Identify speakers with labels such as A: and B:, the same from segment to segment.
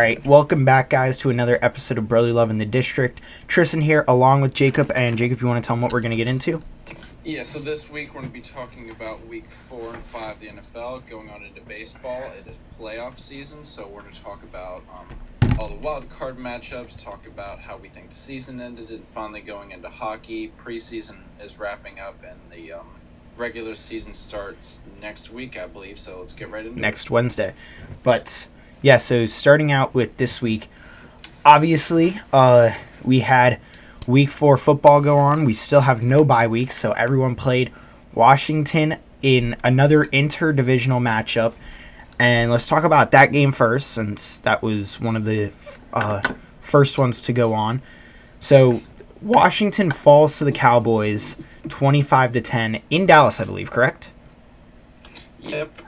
A: right, welcome back, guys, to another episode of Brotherly Love in the District. Tristan here, along with Jacob. And Jacob, you want to tell them what we're going to get into?
B: Yeah, so this week we're going to be talking about Week 4 and 5 of the NFL, going on into baseball. It is playoff season, so we're going to talk about all the wild card matchups, talk about how we think the season ended, and finally going into hockey. Preseason is wrapping up, and the regular season starts next week, I believe, so let's get right into it.
A: Next Wednesday. But, yeah, so starting out with this week, obviously, we had Week 4 football go on. We still have no bye weeks, so everyone played Washington in another interdivisional matchup. And let's talk about that game first, since that was one of the first ones to go on. So Washington falls to the Cowboys 25-10 in Dallas, I believe, correct?
B: Yep.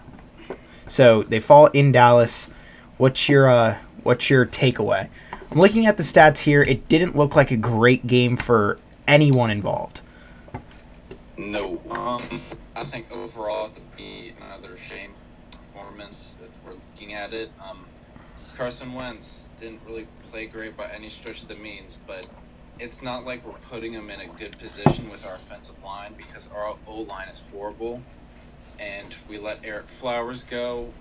A: So they fall in Dallas. What's your takeaway? I'm looking at the stats here. It didn't look like a great game for anyone involved.
B: No. I think overall it would be another shame performance if we're looking at it. Carson Wentz didn't really play great by any stretch of the means, but it's not like we're putting him in a good position with our offensive line because our O-line is horrible, and we let Eric Flowers go.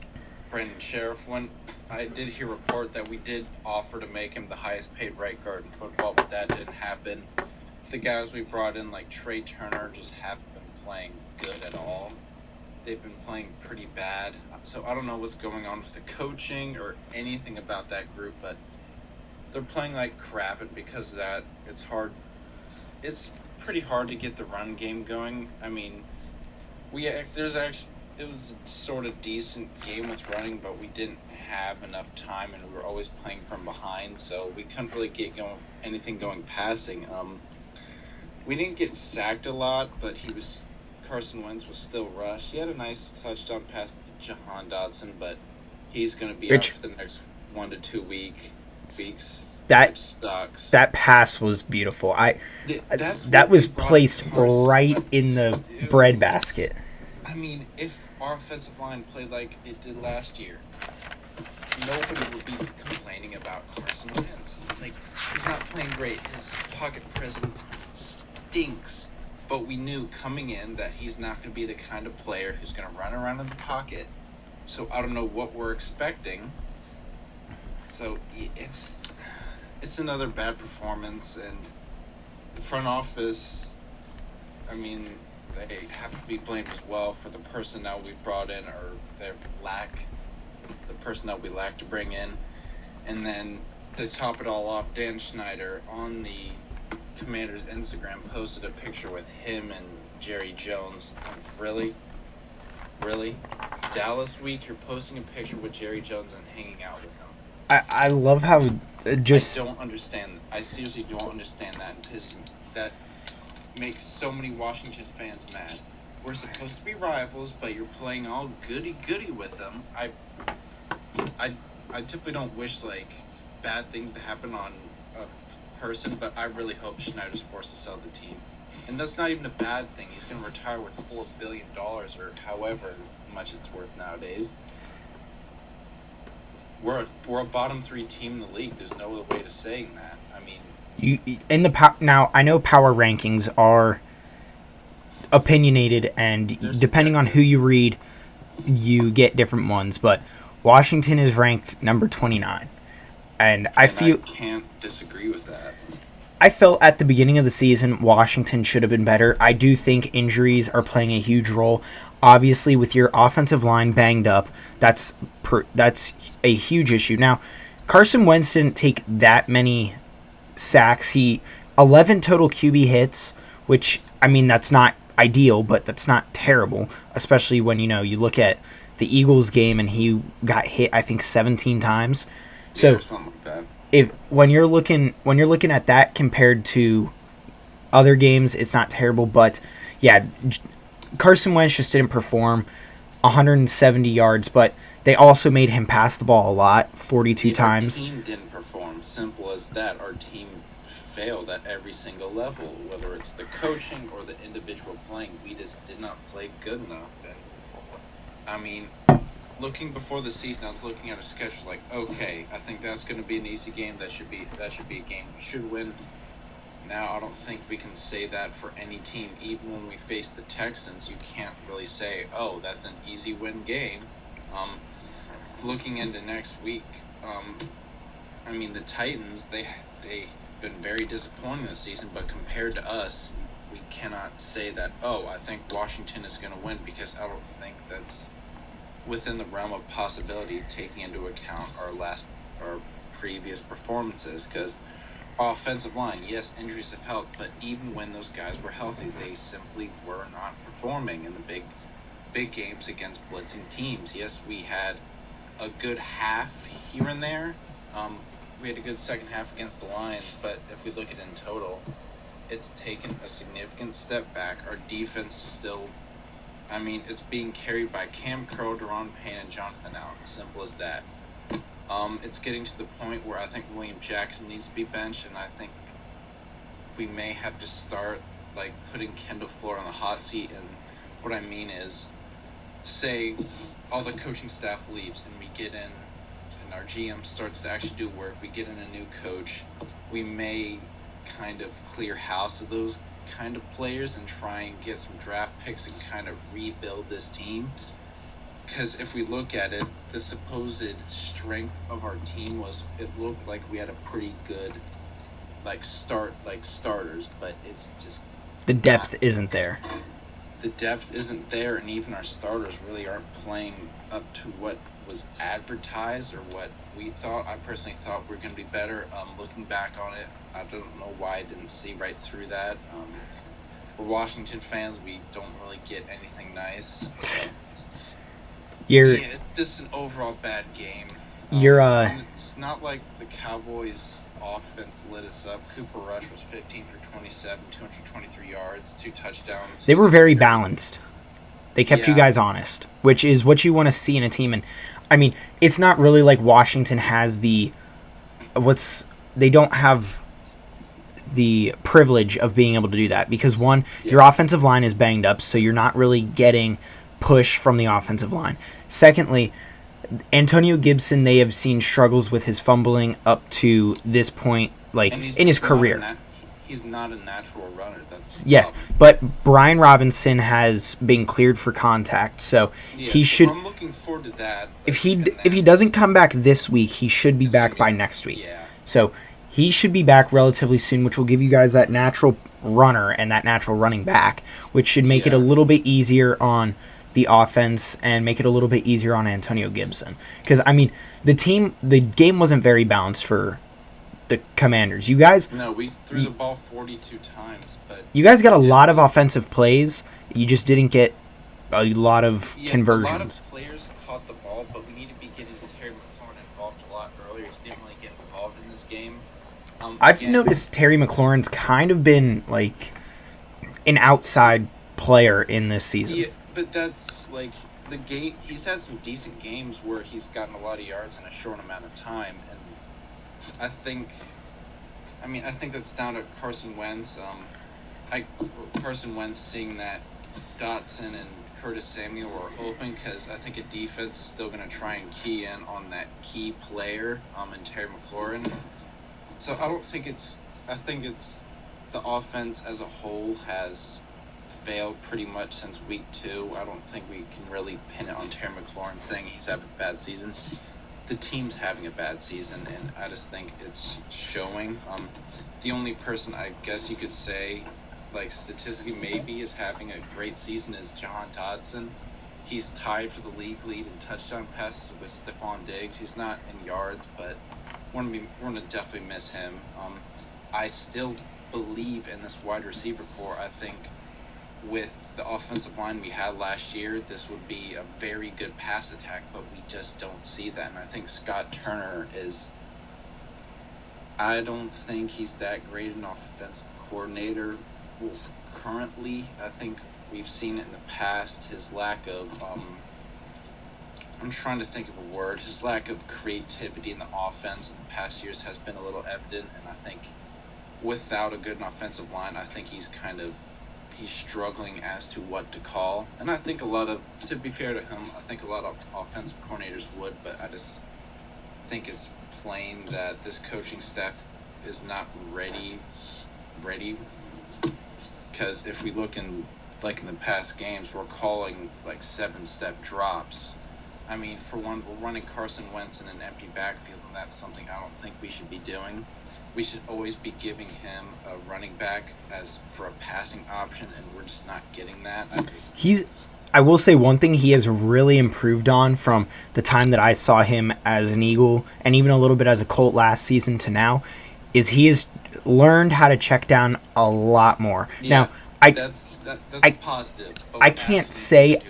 B: Brandon Sheriff went. I did hear a report that we did offer to make him the highest paid right guard in football, but that didn't happen. The guys we brought in, like Trey Turner, just haven't been playing good at all. They've been playing pretty bad. So I don't know what's going on with the coaching or anything about that group, but they're playing like crap, and because of that, it's hard. It's pretty hard to get the run game going. I mean, it was a sort of decent game with running, but we didn't have enough time, and we were always playing from behind, so we couldn't really get anything going passing. We didn't get sacked a lot, but Carson Wentz was still rushed. He had a nice touchdown pass to Jahan Dotson, but he's going to be out for the next 1 to 2 weeks. Which sucks.
A: That pass was beautiful. That was placed right in the breadbasket.
B: I mean, if our offensive line played like it did last year, nobody would be complaining about Carson Wentz. Like, he's not playing great. His pocket presence stinks. But we knew coming in that he's not going to be the kind of player who's going to run around in the pocket. So I don't know what we're expecting. So it's another bad performance, and the front office, I mean, they have to be blamed as well for the personnel we brought in, or the personnel we lack to bring in. And then to top it all off, Dan Schneider on the Commander's Instagram posted a picture with him and Jerry Jones. Really? Dallas week, you're posting a picture with Jerry Jones and hanging out with him.
A: I love how
B: I don't understand. I seriously don't understand that, because that makes so many Washington fans mad. We're supposed to be rivals, but you're playing all goody-goody with them. I typically don't wish, like, bad things to happen on a person, but I really hope Schneider's forced to sell the team. And that's not even a bad thing. He's going to retire with $4 billion, or however much it's worth nowadays. We're a bottom 3 team in the league. There's no other way to saying that. I mean,
A: now I know power rankings are opinionated, and depending on who you read, you get different ones. But Washington is ranked number 29, and I
B: can't disagree with that.
A: I felt at the beginning of the season Washington should have been better. I do think injuries are playing a huge role. Obviously, with your offensive line banged up, that's a huge issue. Now, Carson Wentz didn't take that many sacks. 11 total QB hits, which, I mean, that's not ideal, but that's not terrible, especially when, you look at the Eagles game and he got hit, I think, 17 times. So,
B: something like that.
A: When you're looking at that compared to other games, it's not terrible, but yeah, Carson Wentz just didn't perform. 170 yards, but they also made him pass the ball a lot, 42 times.
B: Our team didn't perform. Simple as that. Our team failed at every single level, whether it's the coaching or the individual playing. We just did not play good enough. And I mean, looking before the season, I was looking at a schedule like, okay, I think that's going to be an easy game. That should be a game we should win. Now, I don't think we can say that for any team. Even when we face the Texans, you can't really say, oh, that's an easy win game. Looking into next week, I mean, the Titans, they've been very disappointing this season, but compared to us, we cannot say that, oh, I think Washington is going to win, because I don't think that's within the realm of possibility, taking into account our previous performances, because offensive line, yes, injuries have helped, but even when those guys were healthy, they simply were not performing in the big games against blitzing teams. Yes, we had a good half here and there. We had a good second half against the Lions, but if we look at it in total, it's taken a significant step back. Our defense is still, I mean, it's being carried by Cam Crow, Deron Payne, and Jonathan Allen. Simple as that. It's getting to the point where I think William Jackson needs to be benched, and I think we may have to start like putting Kendall Fuller on the hot seat. And what I mean is, say all the coaching staff leaves and we get in, and our GM starts to actually do work. We get in a new coach. We may kind of clear house of those kind of players and try and get some draft picks and kind of rebuild this team. Because if we look at it, the supposed strength of our team was, it looked like we had a pretty good starters, but it's just
A: The depth isn't there.
B: The depth isn't there, and even our starters really aren't playing up to what was advertised or what we thought. I personally thought we were going to be better. Looking back on it, I don't know why I didn't see right through that. We're Washington fans. We don't really get anything nice. It's just an overall bad game. It's not like the Cowboys' offense lit us up. Cooper Rush was 15 for 27, 223 yards, 2 touchdowns.
A: They were very balanced. They kept you guys honest, which is what you want to see in a team. And I mean, it's not really like Washington has they don't have the privilege of being able to do that, because one, your offensive line is banged up, so you're not really getting push from the offensive line. Secondly, Antonio Gibson, they have seen struggles with his fumbling up to this point, like in his career.
B: He's not a natural runner.
A: Yes, but Brian Robinson has been cleared for contact, so he should.
B: I'm looking forward to that.
A: If he doesn't come back this week, he should be back by next week.
B: Yeah.
A: So he should be back relatively soon, which will give you guys that natural runner and that natural running back, which should make it a little bit easier on the offense and make it a little bit easier on Antonio Gibson. Because, I mean, the game wasn't very balanced for the Commanders. You guys...
B: No, we threw the ball 42 times, but...
A: You guys got a lot of offensive plays. You just didn't get a lot of conversions.
B: A lot of players caught the ball, but we need to be getting Terry McLaurin involved a lot earlier. He didn't really get involved in this game.
A: I've noticed Terry McLaurin's kind of been, like, an outside player in this season.
B: Yeah, but that's, like, the game... He's had some decent games where he's gotten a lot of yards in a short amount of time, and I think that's down to Carson Wentz. Carson Wentz seeing that Dotson and Curtis Samuel were open, because I think a defense is still going to try and key in on that key player in Terry McLaurin. So I think it's the offense as a whole has failed pretty much since week 2. I don't think we can really pin it on Terry McLaurin saying he's having a bad season. The team's having a bad season, and I just think it's showing. The only person I guess you could say, like, statistically maybe is having a great season is Jahan Dotson. He's tied for the league lead in touchdown passes with Stephon Diggs. He's not in yards, but we're gonna definitely miss him. I still believe in this wide receiver core. I think with the offensive line we had last year, this would be a very good pass attack, but we just don't see that. And I think Scott Turner I don't think he's that great an offensive coordinator. Well, currently, I think we've seen it in the past, his lack of, I'm trying to think of a word, his lack of creativity in the offense in the past years has been a little evident, and I think without a good offensive line, I think he's kind of he's struggling as to what to call. And I think to be fair to him, I think a lot of offensive coordinators would, but I just think it's plain that this coaching staff is not ready. Because if we look in the past games, we're calling 7-step drops. I mean, for one, we're running Carson Wentz in an empty backfield, and that's something I don't think we should be doing. We should always be giving him a running back as for a passing option, and we're just not getting that.
A: I will say one thing he has really improved on from the time that I saw him as an Eagle and even a little bit as a Colt last season to now is he has learned how to check down a lot more.
B: Yeah,
A: now,
B: that's positive.
A: I can't say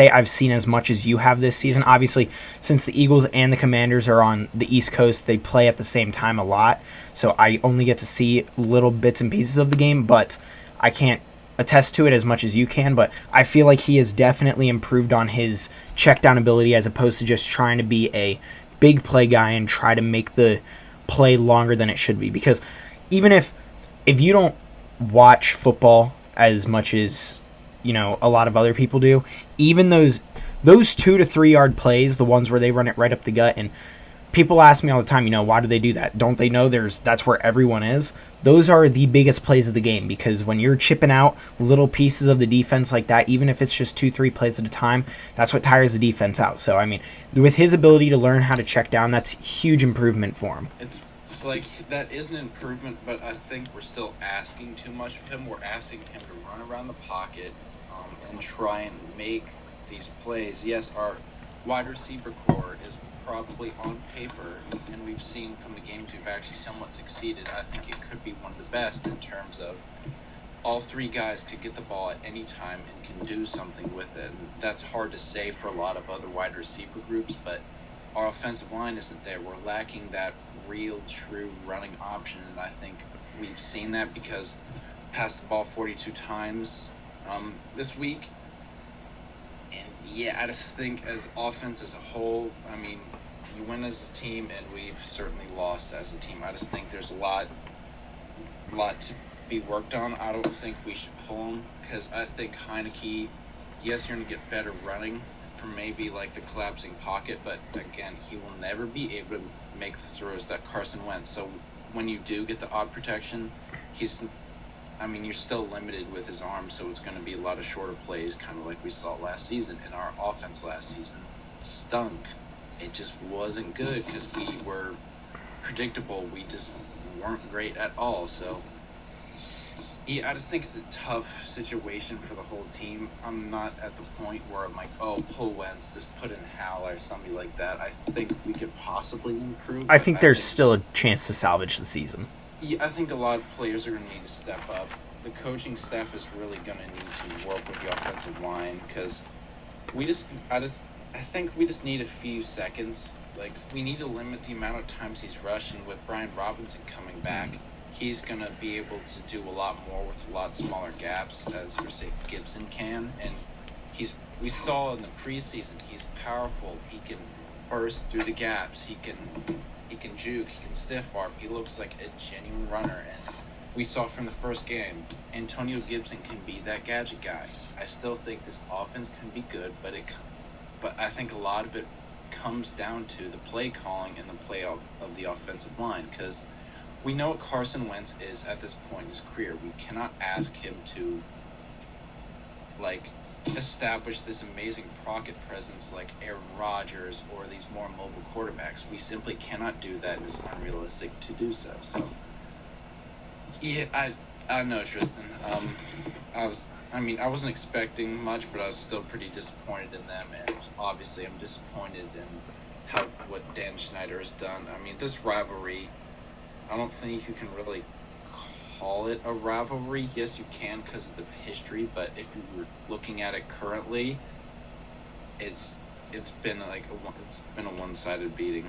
A: I've seen as much as you have this season. Obviously, since the Eagles and the Commanders are on the East Coast, they play at the same time a lot. So I only get to see little bits and pieces of the game, but I can't attest to it as much as you can. But I feel like he has definitely improved on his check down ability as opposed to just trying to be a big play guy and try to make the play longer than it should be. Because even if you don't watch football as much as a lot of other people do, even those 2 to 3 yard plays, the ones where they run it right up the gut, and people ask me all the time, why do they do that? Don't they know that's where everyone is? Those are the biggest plays of the game, because when you're chipping out little pieces of the defense like that, even if it's just 2-3 plays at a time, that's what tires the defense out. So I mean, with his ability to learn how to check down, that's a huge improvement for him.
B: It's that is an improvement, but I think we're still asking too much of him. We're asking him to run around the pocket and try and make these plays. Yes, our wide receiver core is probably on paper, and we've seen from the games we've actually somewhat succeeded. I think it could be one of the best in terms of all 3 guys could get the ball at any time and can do something with it. And that's hard to say for a lot of other wide receiver groups, but our offensive line isn't there. We're lacking that real, true running option, and I think we've seen that because passed the ball 42 times this week. And yeah, I just think as offense as a whole, I mean, you win as a team, and we've certainly lost as a team. I just think there's a lot to be worked on. I don't think we should pull him, because I think Heineke, yes, you're going to get better running from maybe the collapsing pocket, but again, he will never be able to make the throws that Carson Wentz. So when you do get the odd protection, you're still limited with his arm, so it's going to be a lot of shorter plays, kind of like we saw last season. And our offense last season stunk. It just wasn't good because we were predictable. We just weren't great at all. So yeah, I just think it's a tough situation for the whole team. I'm not at the point where I'm like, oh, pull Wentz, just put in Hal or somebody like that. I think we could possibly improve.
A: I think there's still a chance to salvage the season.
B: Yeah, I think a lot of players are going to need to step up. The coaching staff is really going to need to work with the offensive line, because I think we just need a few seconds. We need to limit the amount of times he's rushing. With Brian Robinson coming back, he's going to be able to do a lot more with a lot smaller gaps, as Gibson can. And we saw in the preseason, he's powerful. He can burst through the gaps. He can juke. He can stiff arm. He looks like a genuine runner. And we saw from the first game, Antonio Gibson can be that gadget guy. I still think this offense can be good, but I think a lot of it comes down to the play calling and the play of the offensive line, because we know what Carson Wentz is at this point in his career. We cannot ask him to establish this amazing pocket presence like Aaron Rodgers or these more mobile quarterbacks. We simply cannot do that, and it's unrealistic to do so. So yeah, I know, Tristan. I wasn't expecting much, but I was still pretty disappointed in them, and obviously I'm disappointed in what Dan Schneider has done. I mean, this rivalry, I don't think you can really call it a rivalry. Yes, you can because of the history, but if you were looking at it currently, it's been a one-sided beating.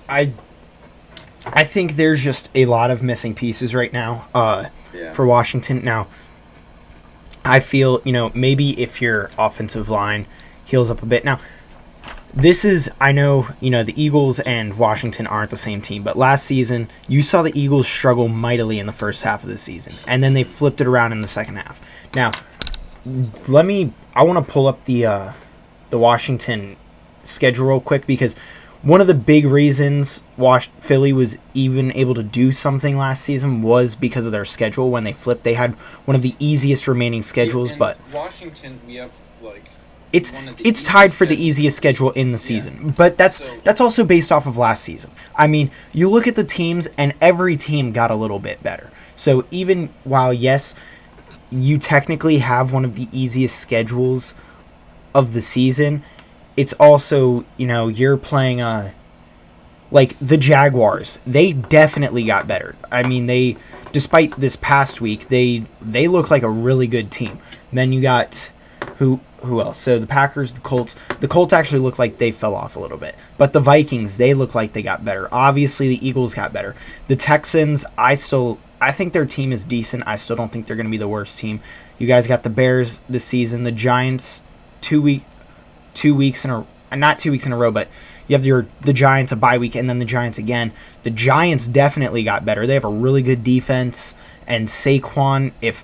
A: I think there's just a lot of missing pieces right now for Washington. Now, I feel, maybe if your offensive line heals up a bit. Now, this is, I know, the Eagles and Washington aren't the same team, but last season, you saw the Eagles struggle mightily in the first half of the season, and then they flipped it around in the second half. Now, I want to pull up the Washington schedule real quick, because one of the big reasons Philly was even able to do something last season was because of their schedule. When they flipped, they had one of the easiest remaining schedules, but
B: Washington, we have
A: it's tied for the easiest schedule in the season. But that's also based off of last season. I mean, you look at the teams, and every team got a little bit better. So even while, yes, you technically have one of the easiest schedules of the season, it's also, you're playing like the Jaguars. They definitely got better. I mean, despite this past week, they look like a really good team. Then you got who else? So the Packers, the Colts. The Colts actually look like they fell off a little bit. But the Vikings, they look like they got better. Obviously, the Eagles got better. The Texans, I think their team is decent. I still don't think they're going to be the worst team. You guys got the Bears this season. The Giants, 2 weeks in a not 2 weeks in a row, but you have the Giants a bye week, and then the Giants again. The Giants definitely got better. They have a really good defense, and Saquon, if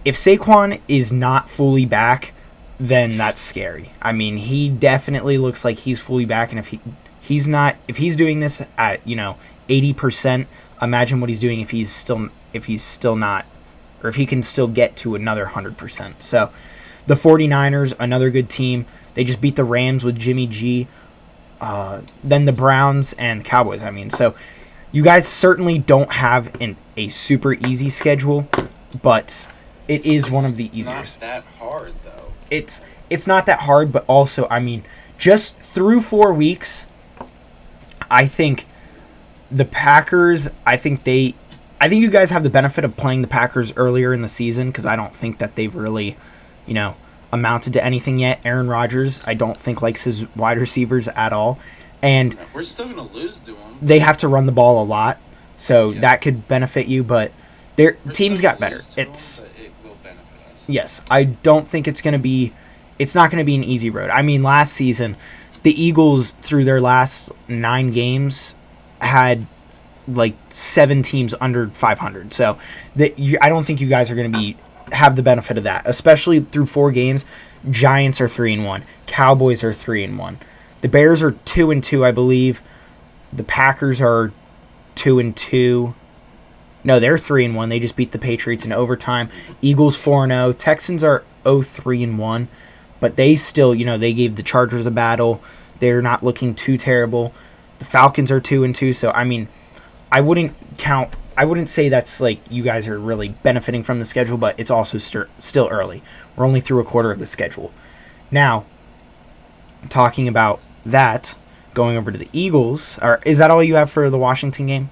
A: Saquon is not fully back, then that's scary. I mean, he definitely looks like he's fully back, and if he's doing this at 80%, imagine what he's doing if he's still not, or if he can still get to another 100%. So the 49ers, another good team. They just beat the Rams with Jimmy G. Then the Browns and Cowboys. I mean, so you guys certainly don't have a super easy schedule, but it is one of the easier.
B: It's not that hard, though.
A: It's not that hard, but also, I mean, just through 4 weeks, I think the Packers, I think you guys have the benefit of playing the Packers earlier in the season, because I don't think that they've really, amounted to anything yet. Aaron Rodgers, I don't think likes his wide receivers at all, and
B: we're still going to lose to them.
A: They have to run the ball a lot, so that could benefit you, but their teams got better.
B: It will benefit us.
A: Yes, I don't think it's not going to be an easy road. I mean, last season, the Eagles, through their last 9 games, had like 7 teams under 500. So I don't think you guys are going to have the benefit of that, especially through 4 games. Giants are 3-1. Cowboys are 3-1. The Bears are 2-2, I believe. The Packers are 2-2. No, they're 3-1. They just beat the Patriots in overtime. Eagles 4-0. Texans are 0-3-1, but they still, they gave the Chargers a battle. They're not looking too terrible. The Falcons are 2-2. So I mean, I wouldn't say that's like you guys are really benefiting from the schedule, but it's also still early. We're only through a quarter of the schedule. Now, talking about that, going over to the Eagles, or is that all you have for the Washington game?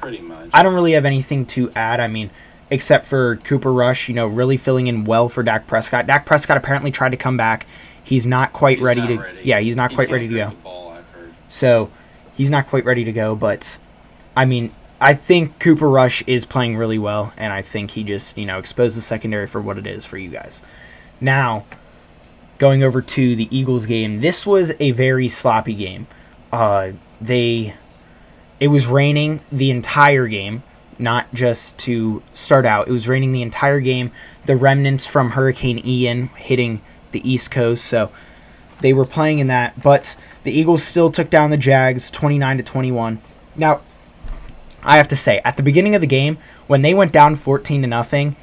B: Pretty much.
A: I don't really have anything to add. I mean, except for Cooper Rush, really filling in well for Dak Prescott. Dak Prescott apparently tried to come back. He's not quite ready to. Yeah, he's not quite ready to go.
B: The ball, I've heard.
A: So he's not quite ready to go. But I mean, I think Cooper Rush is playing really well, and I think he just exposed the secondary for what it is for you guys. Now, going over to the Eagles game, this was a very sloppy game. It was raining the entire game, not just to start out. It was raining the entire game. The remnants from Hurricane Ian hitting the East Coast, so they were playing in that. But the Eagles still took down the Jags 29-21. Now, I have to say, at the beginning of the game, when they went down 14-0,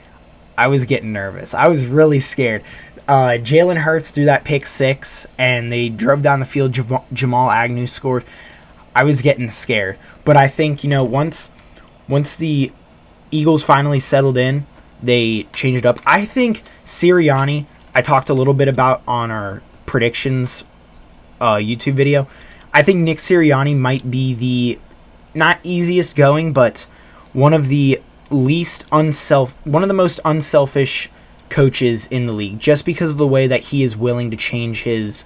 A: I was getting nervous. I was really scared. Jalen Hurts threw that pick 6, and they drove down the field. Jamal Agnew scored. I was getting scared. But I think, once the Eagles finally settled in, they changed it up. I think Sirianni, I talked a little bit about on our predictions YouTube video. I think Nick Sirianni might be the not easiest going, but one of the most unselfish coaches in the league, just because of the way that he is willing to change his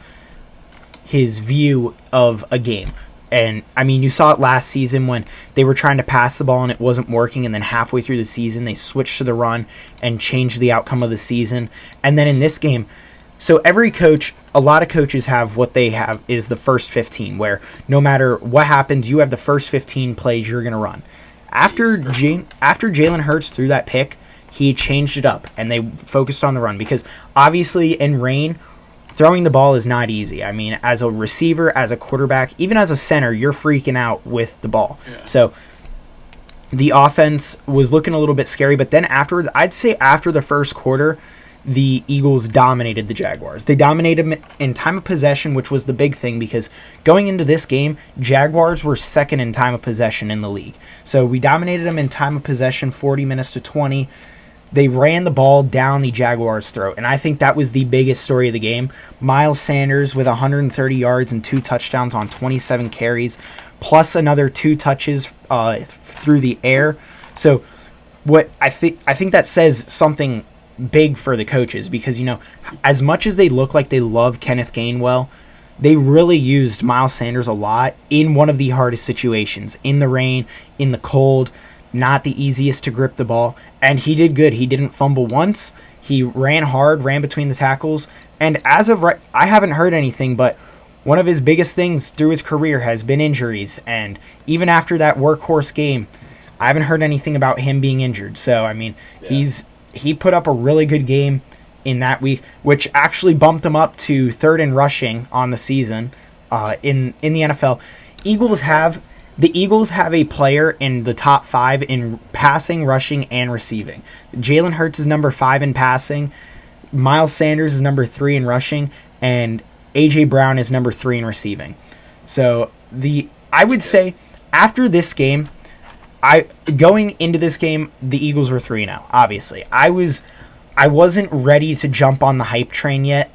A: view of a game. And, I mean, you saw it last season when they were trying to pass the ball and it wasn't working, and then halfway through the season they switched to the run and changed the outcome of the season. And then in this game, So every coach, a lot of coaches have what they have is the first 15, where no matter what happens, you have the first 15 plays you're going to run. After Jalen Hurts threw that pick, he changed it up, and they focused on the run because obviously in rain, throwing the ball is not easy. I mean, as a receiver, as a quarterback, even as a center, you're freaking out with the ball. Yeah. So the offense was looking a little bit scary, but then afterwards, I'd say after the first quarter, the Eagles dominated the Jaguars. They dominated them in time of possession, which was the big thing because going into this game, Jaguars were second in time of possession in the league. So we dominated them in time of possession, 40 minutes to 20. They ran the ball down the Jaguars' throat, and I think that was the biggest story of the game. Miles Sanders with 130 yards and 2 touchdowns on 27 carries, plus another 2 touches through the air. So what I think that says something big for the coaches because, you know, as much as they look like they love Kenneth Gainwell, they really used Miles Sanders a lot in one of the hardest situations, in the rain, in the cold, not the easiest to grip the ball, and he did good. He didn't fumble once. He ran hard, ran between the tackles, and as of right, I haven't heard anything, but one of his biggest things through his career has been injuries, and even after that workhorse game, I haven't heard anything about him being injured. So, I mean, he put up a really good game in that week, which actually bumped him up to third in rushing on the season in the NFL. The Eagles have a player in the top 5 in passing, rushing, and receiving. Jalen Hurts is number 5 in passing. Miles Sanders is number 3 in rushing, and A.J. Brown is number 3 in receiving. So I would say after this game, going into this game, the Eagles were 3-0. Obviously, I wasn't ready to jump on the hype train yet.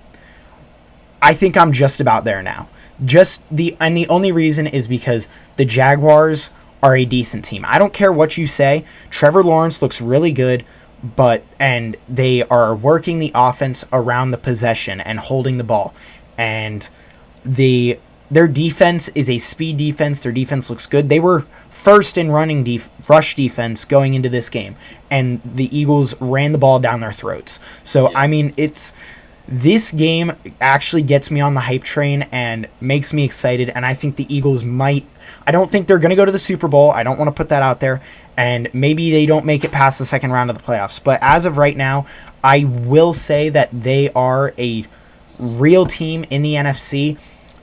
A: I think I'm just about there now. The only reason is because the Jaguars are a decent team. I don't care what you say. Trevor Lawrence looks really good, and they are working the offense around the possession and holding the ball. And their defense is a speed defense. Their defense looks good. They were first in rush defense going into this game, and the Eagles ran the ball down their throats. So, I mean, this game actually gets me on the hype train and makes me excited, and I think the Eagles I don't think they're going to go to the Super Bowl. I don't want to put that out there, and maybe they don't make it past the second round of the playoffs. But as of right now, I will say that they are a real team in the NFC,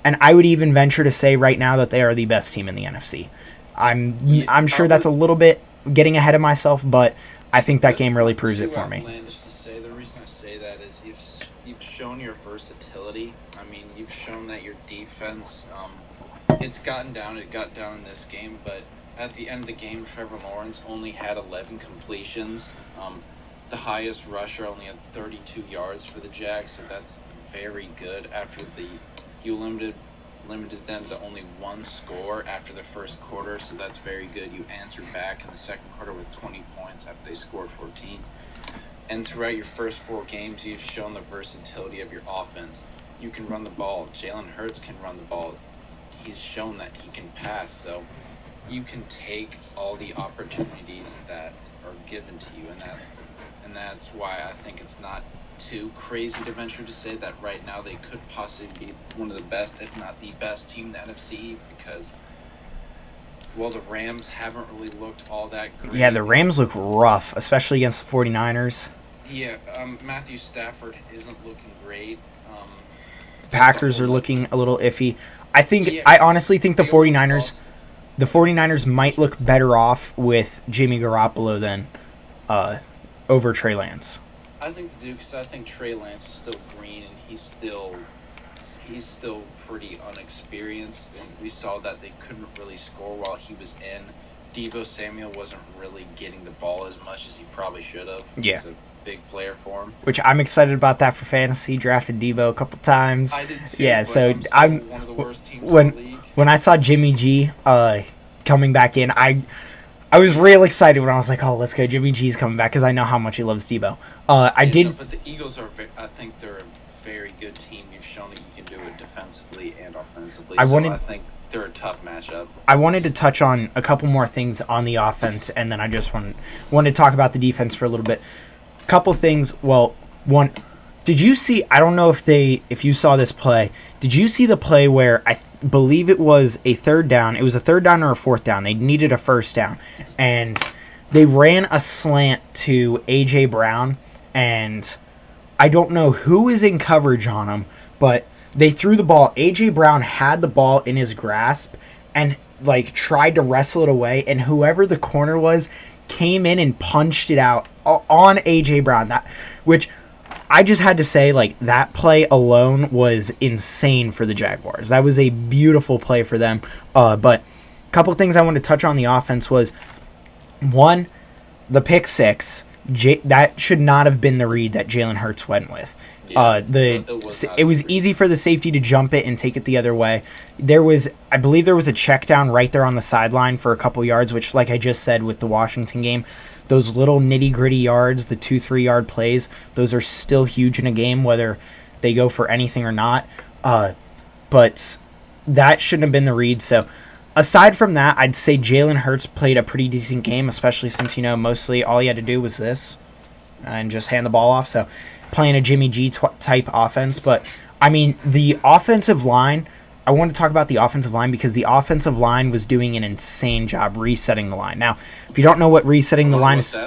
A: and I would even venture to say right now that they are the best team in the NFC. I'm sure that's a little bit getting ahead of myself, but I think that game really proves it for me.
B: The reason I say that is you've shown your versatility. I mean, you've shown that your defense, it got down in this game, but at the end of the game, Trevor Lawrence only had 11 completions. The highest rusher only had 32 yards for the Jags, so that's very good. After you limited them to only 1 score after the first quarter, so that's very good. You answered back in the second quarter with 20 points after they scored 14. And throughout your first 4 games, you've shown the versatility of your offense. You can run the ball. Jalen Hurts can run the ball. He's shown that he can pass, so you can take all the opportunities that are given to you, and that's why I think it's not too crazy to venture to say that right now they could possibly be one of the best, if not the best team in the NFC, because, well, the Rams haven't really looked all that great.
A: Yeah, the Rams look rough, especially against the 49ers.
B: Yeah, Matthew Stafford isn't looking great.
A: Packers are looking a little iffy. I honestly think the 49ers might look better off with Jimmy Garoppolo than over Trey Lance.
B: I think they do, because I think Trey Lance is still green, and he's still pretty unexperienced, and we saw that they couldn't really score while he was in. Deebo Samuel wasn't really getting the ball as much as he probably should have.
A: Yeah.
B: He's a big player for him.
A: Which I'm excited about that for fantasy. Drafted Deebo a couple times.
B: I did too.
A: Yeah, so
B: I'm one of the worst teams in the league.
A: When I saw Jimmy G coming back in, I was real excited when I was like, oh, let's go. Jimmy G's coming back because I know how much he loves Deebo.
B: But the Eagles I think they're a very good team. You've shown that you can do it defensively and offensively. I think they're a tough matchup.
A: I wanted to touch on a couple more things on the offense, and then I just wanted to talk about the defense for a little bit. Couple things. Well, one, Did you see? I don't know if you saw this play. Did you see the play where I believe it was a third down? It was a third down or a fourth down. They needed a first down, and they ran a slant to AJ Brown, and I don't know who is in coverage on him, but they threw the ball. AJ Brown had the ball in his grasp and like tried to wrestle it away, and whoever the corner was came in and punched it out on AJ Brown. Which I just had to say, like, that play alone was insane for the Jaguars. That was a beautiful play for them. But a couple things I wanted to touch on the offense was, one, the pick six. That should not have been the read that Jalen Hurts went with.
B: Yeah,
A: It was easy for the safety to jump it and take it the other way. I believe there was a check down right there on the sideline for a couple yards, which, like I just said with the Washington game, those little nitty-gritty yards, the 2-3 yard plays, those are still huge in a game, whether they go for anything or not. But that shouldn't have been the read. So aside from that, I'd say Jalen Hurts played a pretty decent game, especially since, mostly all he had to do was this and just hand the ball off. So playing a Jimmy G type offense. But, I mean, the offensive line, I want to talk about the offensive line because the offensive line was doing an insane job resetting the line. Now, if you don't know what resetting the line is,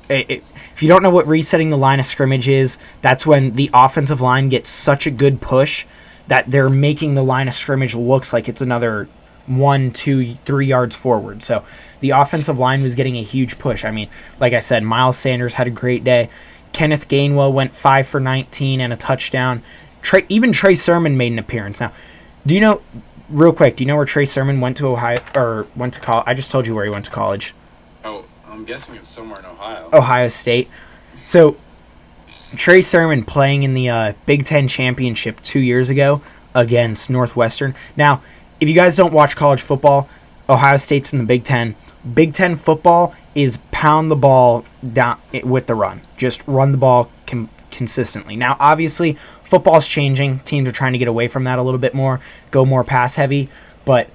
A: if you don't know what resetting the line of scrimmage is, that's when the offensive line gets such a good push that they're making the line of scrimmage looks like it's another 1, 2, 3 yards forward. So the offensive line was getting a huge push. I mean, like I said, Miles Sanders had a great day. Kenneth Gainwell went 5 for 19 and a touchdown. Even Trey Sermon made an appearance. Now, real quick, do you know where Trey Sermon went to college? I just told you where he went to college.
B: Oh, I'm guessing it's somewhere in Ohio.
A: Ohio State. So, Trey Sermon playing in the Big Ten Championship 2 years ago against Northwestern. Now, if you guys don't watch college football, Ohio State's in the Big Ten. Big Ten football is pound the ball down with the run. Just run the ball consistently. Now, obviously, football's changing. Teams are trying to get away from that a little bit more, go more pass heavy. But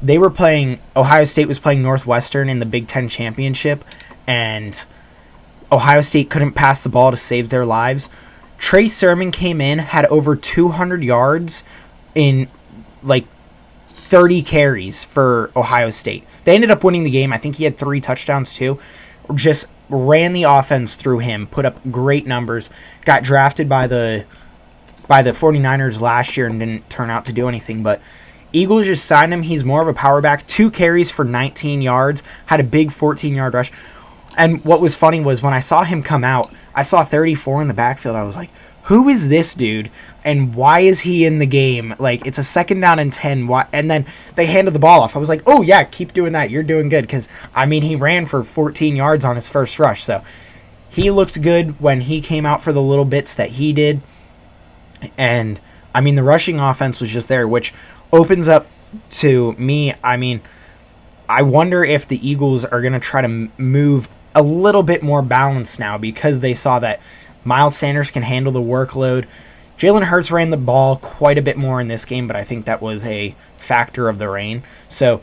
A: Ohio State was playing Northwestern in the Big Ten Championship, and Ohio State couldn't pass the ball to save their lives. Trey Sermon came in, had over 200 yards in like 30 carries for Ohio State. They ended up winning the game. I think he had 3 touchdowns too. Just ran the offense through him, put up great numbers, got drafted by the 49ers last year and didn't turn out to do anything, but Eagles just signed him. He's more of a power back. 2 carries for 19 yards, had a big 14-yard rush. And what was funny was when I saw him come out, I saw 34 in the backfield. I was like, who is this dude? And why is he in the game? Like, it's a 2nd down and 10. And then they handed the ball off. I was like, oh, yeah, keep doing that. You're doing good. Because, I mean, he ran for 14 yards on his first rush. So he looked good when he came out for the little bits that he did. And, I mean, the rushing offense was just there, which opens up to me. I mean, I wonder if the Eagles are going to try to move a little bit more balanced now because they saw that Miles Sanders can handle the workload. Jalen Hurts ran the ball quite a bit more in this game, but I think that was a factor of the rain. So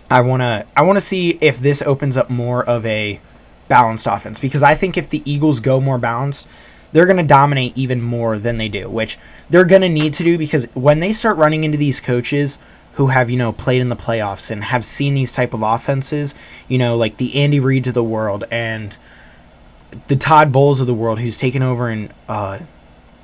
A: I want to see if this opens up more of a balanced offense, because I think if the Eagles go more balanced, they're going to dominate even more than they do, which they're going to need to do, because when they start running into these coaches who have, played in the playoffs and have seen these type of offenses, like the Andy Reids of the world and the Todd Bowles of the world who's taken over in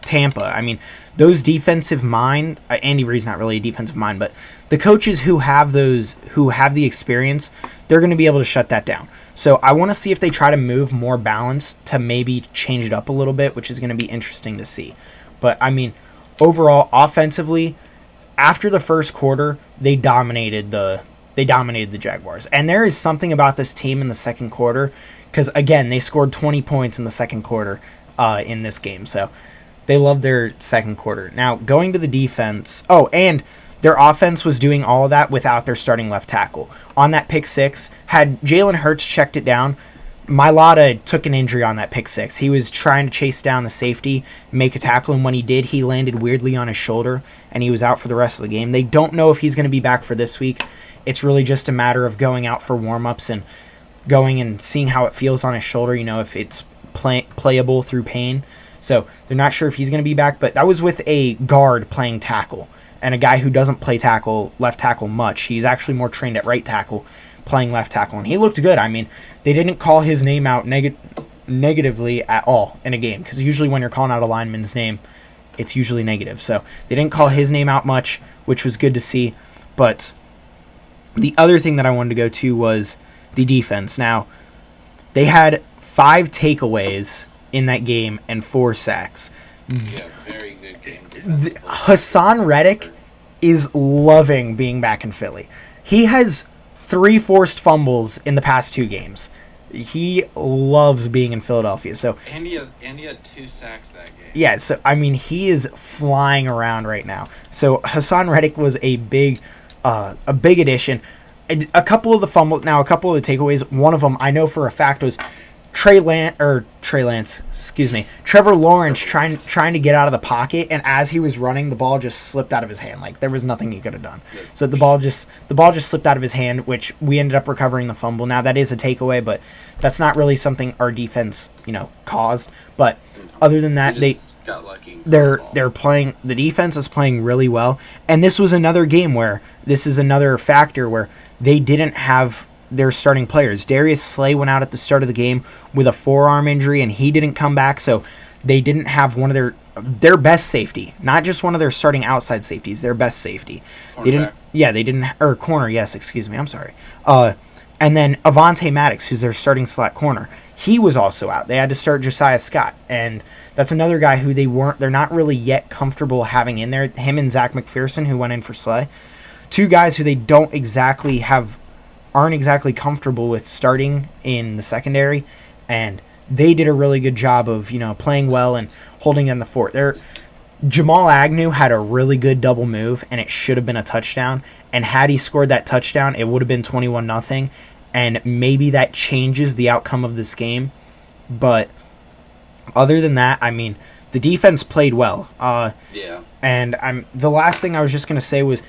A: Tampa. I mean, those defensive mind, Andy Reid's not really a defensive mind, but the coaches who have the experience, they're going to be able to shut that down. So I want to see if they try to move more balanced to maybe change it up a little bit, which is going to be interesting to see. But, I mean, overall, offensively, after the first quarter, they dominated the Jaguars. And there is something about this team in the second quarter, because, again, they scored 20 points in the second quarter in this game. So they love their second quarter. Now, going to the defense. Oh, and their offense was doing all of that without their starting left tackle. On that pick six, had Jalen Hurts checked it down, Mailata took an injury on that pick six. He was trying to chase down the safety, make a tackle, and when he did, he landed weirdly on his shoulder, and he was out for the rest of the game. They don't know if he's going to be back for this week. It's really just a matter of going out for warm-ups and going and seeing how it feels on his shoulder, if it's playable through pain. So they're not sure if he's going to be back, but that was with a guard playing tackle and a guy who doesn't play left tackle much. He's actually more trained at right tackle, playing left tackle, and he looked good. I mean, they didn't call his name out negatively at all in a game, because usually when you're calling out a lineman's name, it's usually negative. So they didn't call his name out much, which was good to see. But the other thing that I wanted to go to was the defense. Now, they had 5 takeaways in that game and 4 sacks.
B: Yeah, very good game.
A: Hassan Reddick is loving being back in Philly. He has 3 forced fumbles in the past 2 games. He loves being in Philadelphia. So
B: and he had 2 sacks that game.
A: Yeah, so I mean, he is flying around right now. So Hassan Reddick was a big addition. A couple of the takeaways. One of them I know for a fact was Trevor Lawrence trying to get out of the pocket, and as he was running, the ball just slipped out of his hand. Like, there was nothing he could have done. So the ball just slipped out of his hand, which we ended up recovering the fumble. Now that is a takeaway, but that's not really something our defense, caused. But other than that, they
B: got lucky.
A: They're playing. The defense is playing really well, and this was another game where this is another factor where they didn't have their starting players. Darius Slay went out at the start of the game with a forearm injury, and he didn't come back, so they didn't have one of their best safety, not just one of their starting outside safeties, their best safety. Corner, yes, excuse me, I'm sorry. And then Avonte Maddox, who's their starting slot corner, he was also out. They had to start Josiah Scott, and that's another guy who they're not really yet comfortable having in there. Him and Zach McPherson, who went in for Slay. 2 guys who they aren't exactly comfortable with starting in the secondary, and they did a really good job of playing well and holding in the fort. Jamal Agnew had a really good double move, and it should have been a touchdown. And had he scored that touchdown, it would have been 21-0, and maybe that changes the outcome of this game. But other than that, I mean, the defense played well.
B: Yeah.
A: And the last thing I was just gonna say was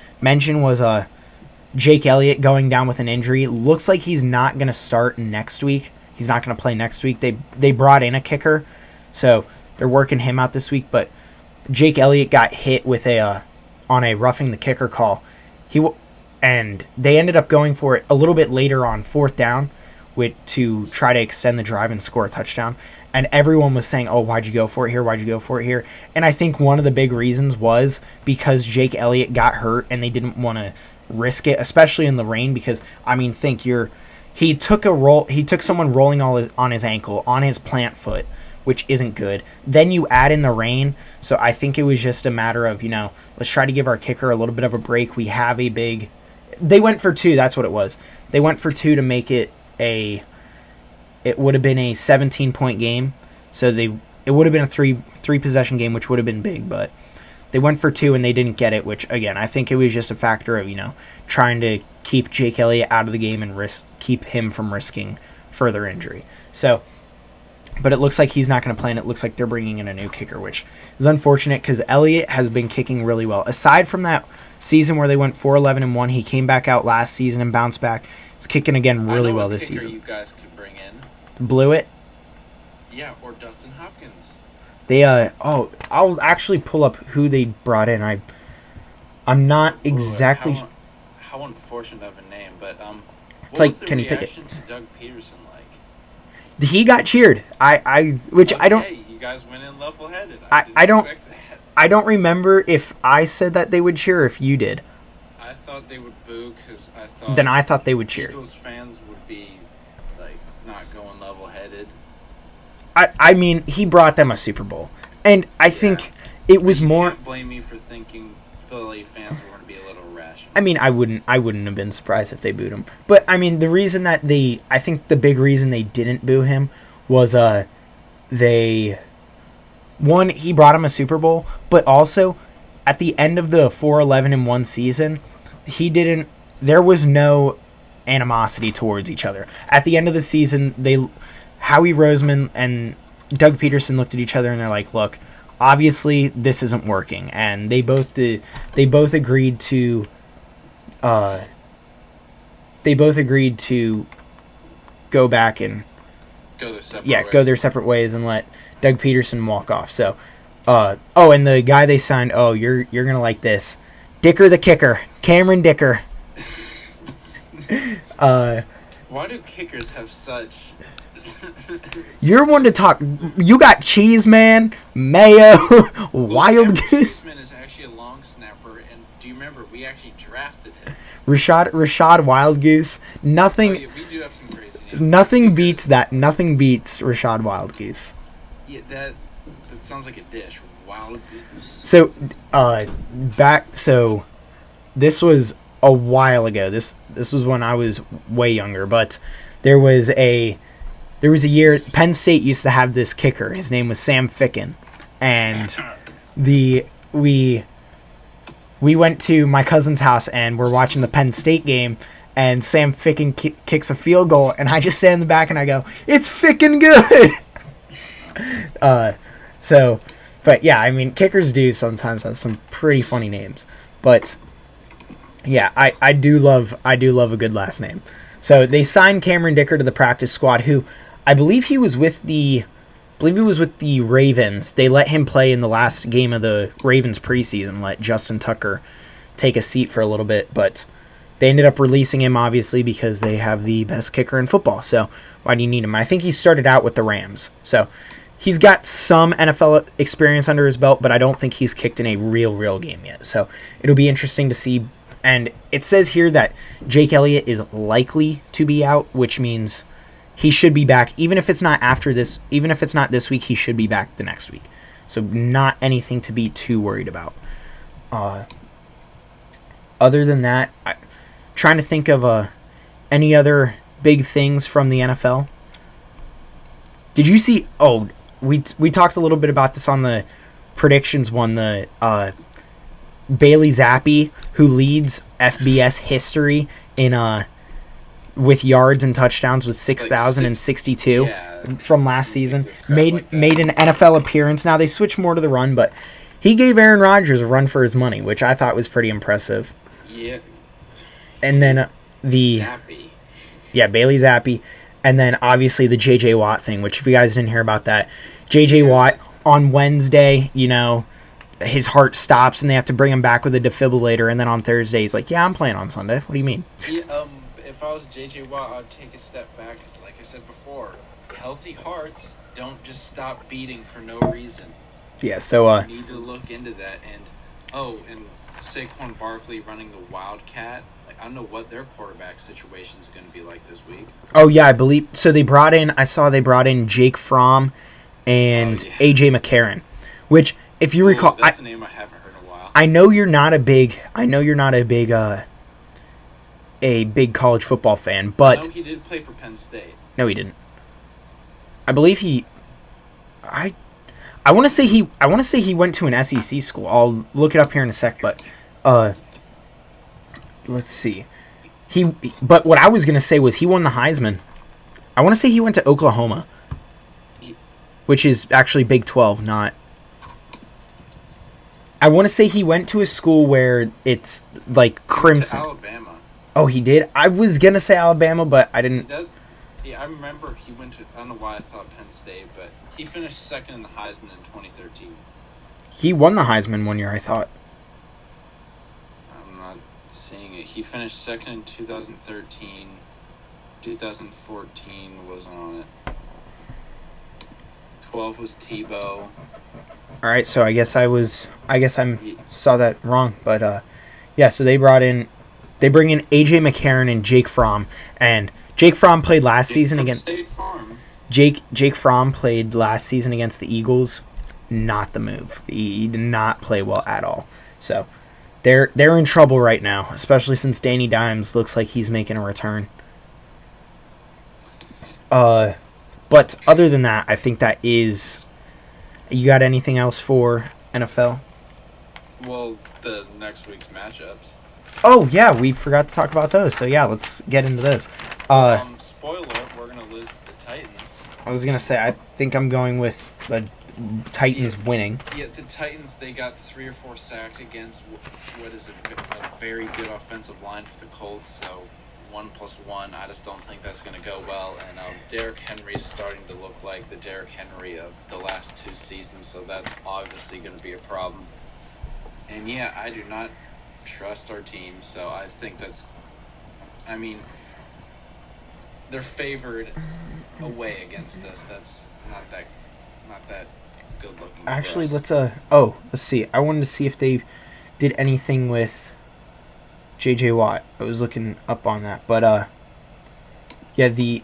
A: Jake Elliott going down with an injury. Looks like he's not going to start next week. He's not going to play next week. They brought in a kicker, so they're working him out this week. But Jake Elliott got hit with on a roughing the kicker call. And they ended up going for it a little bit later on 4th down to try to extend the drive and score a touchdown. And everyone was saying, "Oh, why'd you go for it here? Why'd you go for it here?" And I think one of the big reasons was because Jake Elliott got hurt and they didn't want to risk it, especially in the rain, because he took someone rolling on his ankle, on his plant foot, which isn't good. Then you add in the rain, so I think it was just a matter of, let's try to give our kicker a little bit of a break. We have they went for 2, that's what it was. They went for 2 to make it it would have been a 17-point game, so it would have been a three possession game, which would have been big, but they went for 2 and they didn't get it, which, again, I think it was just a factor of, trying to keep Jake Elliott out of the game and keep him from risking further injury. So, but it looks like he's not going to play, and it looks like they're bringing in a new kicker, which is unfortunate because Elliott has been kicking really well. Aside from that season where they went 4-11-1, he came back out last season and bounced back. He's kicking again really well this season.
B: You guys could bring in
A: Blewett?
B: Yeah, or Dustin Hopkins.
A: I'll actually pull up who they brought in. I'm not exactly.
B: How unfortunate of a name, but
A: it's like Kenny Pickett.
B: To Doug Peterson like?
A: He got cheered. I don't.
B: Hey, you guys went in level-headed.
A: I don't remember if I said that they would cheer or if you did.
B: I thought they would boo because I thought.
A: Then I thought they would cheer.
B: Eagles fans would be like not going level-headed.
A: I mean, he brought them a Super Bowl, and I think it was more.
B: You can't blame me for thinking Philly fans were going to be a little rational.
A: I mean, I wouldn't have been surprised if they booed him. But I mean, I think the big reason they didn't boo him was he brought him a Super Bowl, but also at the end of the 4-11-1 season, there was no animosity towards each other. At the end of the season, Howie Roseman and Doug Peterson looked at each other and they're like, "Look, obviously this isn't working," and they both agreed to go back and
B: go their separate
A: yeah,
B: ways.
A: go their separate ways and let Doug Peterson walk off. So, and the guy they signed, you're gonna like this, Dicker the kicker, Cameron Dicker.
B: Why do kickers have such?
A: You're one to talk. You got cheese, man, mayo, wild goose.
B: Cameron is actually a long snapper, and do you remember we actually drafted him?
A: Rashad Wild Goose. Nothing.
B: Oh, yeah, we do have some crazy names.
A: Nothing beats that. Nothing beats Rashad Wild Goose.
B: Yeah, that sounds like a dish. Wild goose.
A: So, So, this was a while ago. This was when I was way younger. But there was a year Penn State used to have this kicker. His name was Sam Ficken, and we went to my cousin's house and we're watching the Penn State game, and Sam Ficken kicks a field goal, and I just stand in the back and I go, "It's Ficken good." But yeah, I mean, kickers do sometimes have some pretty funny names, but yeah, I do love a good last name. So they signed Cameron Dicker to the practice squad, who I believe he was with the Ravens. They let him play in the last game of the Ravens preseason, let Justin Tucker take a seat for a little bit, but they ended up releasing him, obviously, because they have the best kicker in football. So why do you need him? I think he started out with the Rams. So he's got some NFL experience under his belt, but I don't think he's kicked in a real game yet. So it'll be interesting to see. And it says here that Jake Elliott is likely to be out, which means he should be back. Even if it's not this week, he should be back the next week. So not anything to be too worried about. Other than that, trying to think of any other big things from the NFL. Did you see? Oh, we talked a little bit about this on the predictions one. The Bailey Zappi, who leads FBS history in with yards and touchdowns with 6,062 from last season, made an NFL appearance. Now they switched more to the run, but he gave Aaron Rodgers a run for his money, which I thought was pretty impressive.
B: Yeah.
A: And then Bailey Zappi. And then, obviously, the J.J. Watt thing, which if you guys didn't hear about that, J.J. Watt on Wednesday, his heart stops and they have to bring him back with a defibrillator. And then on Thursday, he's like, yeah, I'm playing on Sunday. What do you mean?
B: Yeah, if I was J.J. Watt, I'd take a step back. Because like I said before, healthy hearts don't just stop beating for no reason.
A: Yeah, so...
B: You need to look into that. And Saquon Barkley running the Wildcat. I don't know what their quarterback situation is going to be like this week.
A: Oh, yeah, I believe... So they brought in Jake Fromm and A.J. McCarron, which, if you recall...
B: That's a name I haven't heard in a while.
A: I know you're not a big college football fan, but...
B: No, he did play for Penn State.
A: No, he didn't. I believe he... I want to say he went to an SEC school. I'll look it up here in a sec, but... Let's see. But what I was going to say was he won the Heisman. I want to say he went to Oklahoma, which is actually Big 12, not... I want to say he went to a school where it's like crimson.
B: Alabama.
A: Oh, he did? I was going to say Alabama, but I didn't...
B: I remember he went to... I don't know why I thought Penn State, but he finished second in the Heisman in 2013.
A: He won the Heisman one year, I thought.
B: I'm not seeing it. He finished second in 2013. 2014 wasn't on it. 12 was Tebow.
A: All right, so I guess I saw that wrong, but yeah. So they bring in A.J. McCarron and Jake Fromm, and Jake Fromm played last season against
B: State Farm.
A: Jake Fromm played last season against the Eagles. Not the move. He did not play well at all. So they're in trouble right now, especially since Danny Dimes looks like he's making a return. But other than that, I think that is... You got anything else for NFL?
B: Well, the next week's matchups.
A: Oh, yeah, we forgot to talk about those. So, yeah, let's get into this.
B: Spoiler, we're going to lose the Titans.
A: I was going to say, I think I'm going with the Titans winning.
B: Yeah, the Titans, they got 3 or 4 sacks against what is a very good offensive line for the Colts. So 1+1. I just don't think that's going to go well. And Derrick Henry is starting to look like the Derrick Henry of the last 2 seasons, so that's obviously going to be a problem. And yeah, I do not trust our team, so I think they're favored away against us. That's not that good looking.
A: Actually, let's see. I wanted to see if they did anything with J.J. Watt. I was looking up on that, but yeah, the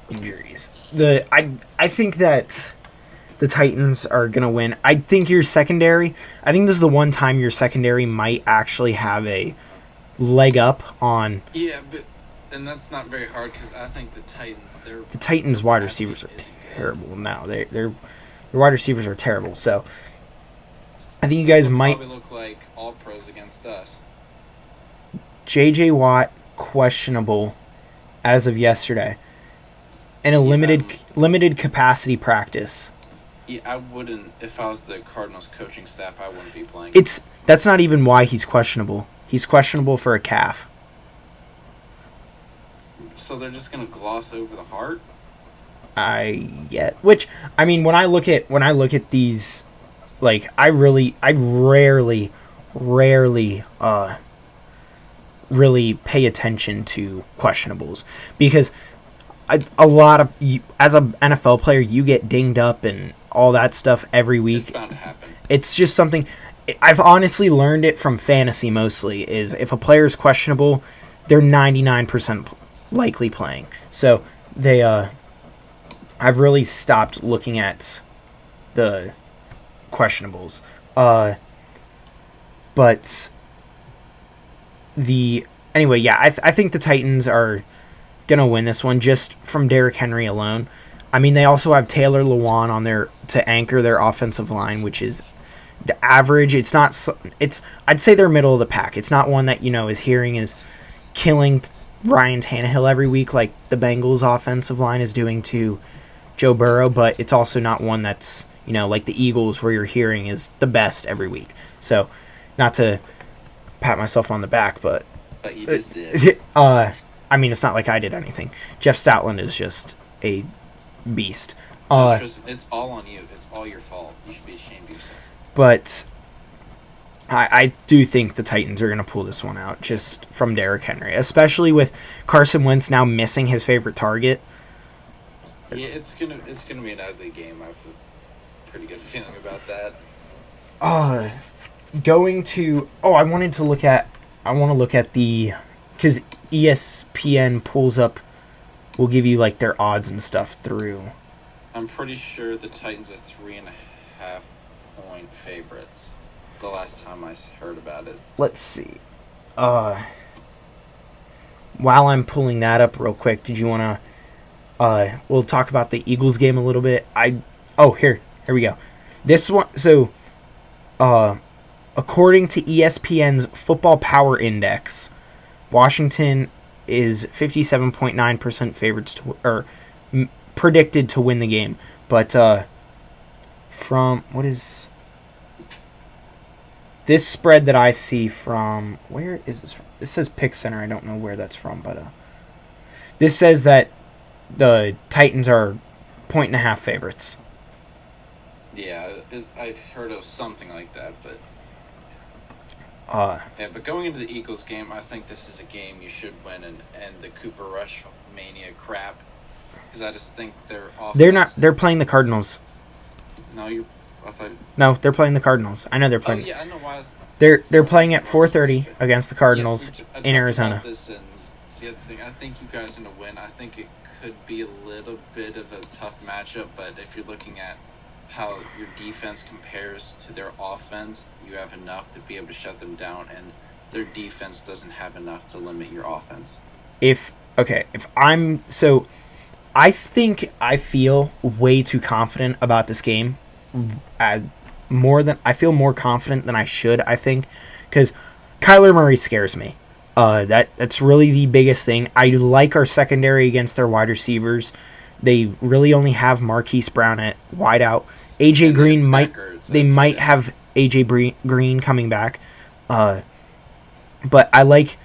A: injuries. I think that the Titans are gonna win. I think your secondary. I think this is the one time your secondary might actually have a leg up on.
B: Yeah, and that's not very hard because I think the
A: Titans wide receivers are terrible now. Their wide receivers are terrible. So I think you guys might
B: probably look like all pros against us.
A: J.J. Watt questionable as of yesterday in a limited capacity practice.
B: Yeah, I wouldn't. If I was the Cardinals coaching staff, I wouldn't be playing.
A: That's not even why he's questionable. He's questionable for a calf.
B: So they're just gonna gloss over the heart.
A: Which I mean, when I look at these, like I rarely really pay attention to questionables because a lot of as an NFL player you get dinged up and all that stuff every week.
B: It's bound to happen.
A: It's just something I've honestly learned it from fantasy mostly is if a player is questionable, they're 99% likely playing. So they I've really stopped looking at the questionables. But anyway, yeah, I think the Titans are going to win this one just from Derrick Henry alone. I mean, they also have Taylor Lewan on there to anchor their offensive line, which is the average. I'd say they're middle of the pack. It's not one that, is killing Ryan Tannehill every week like the Bengals offensive line is doing to Joe Burrow, but it's also not one that's, like the Eagles where you're hearing is the best every week. So, not to pat myself on the back, but
B: you just did.
A: I mean, it's not like I did anything. Jeff Stoutland is just a beast.
B: It's all on you. It's all your fault. You should be ashamed of yourself.
A: But I do think the Titans are going to pull this one out just from Derrick Henry, especially with Carson Wentz now missing his favorite target.
B: Yeah, it's gonna be an ugly game. I have a pretty good feeling about that.
A: I want to look at the, because ESPN pulls up, will give you like their odds and stuff through.
B: I'm pretty sure the Titans are 3.5 point favorites. The last time I heard about it.
A: Let's see. While I'm pulling that up real quick, did you want to? We'll talk about the Eagles game a little bit. Here we go. This one. So, according to ESPN's Football Power Index, Washington is 57.9% favorites predicted to win the game. But from what is this spread that I see from, where is this from? This says Pick Center. I don't know where that's from, but this says that the Titans are 1.5 favorites.
B: Yeah, I've heard of something like that, but but going into the Eagles game, I think this is a game you should win and end the Cooper Rush mania crap. Because I just think their offense...
A: They're playing the Cardinals. No, they're playing the Cardinals. I know they're playing.
B: Oh, yeah, I know why.
A: They're playing at 4:30 against the Cardinals in Arizona.
B: The other thing, I think you guys are going to win. I think it could be a little bit of a tough matchup, but if you're looking at how your defense compares to their offense, you have enough to be able to shut them down, and their defense doesn't have enough to limit your offense. I feel way too confident about this game. I feel more confident than I should, I think, because Kyler Murray scares me. That's really the biggest thing. I like our secondary against their wide receivers. They really only have Marquise Brown at wideout. AJ Green might have AJ Green coming back. But I like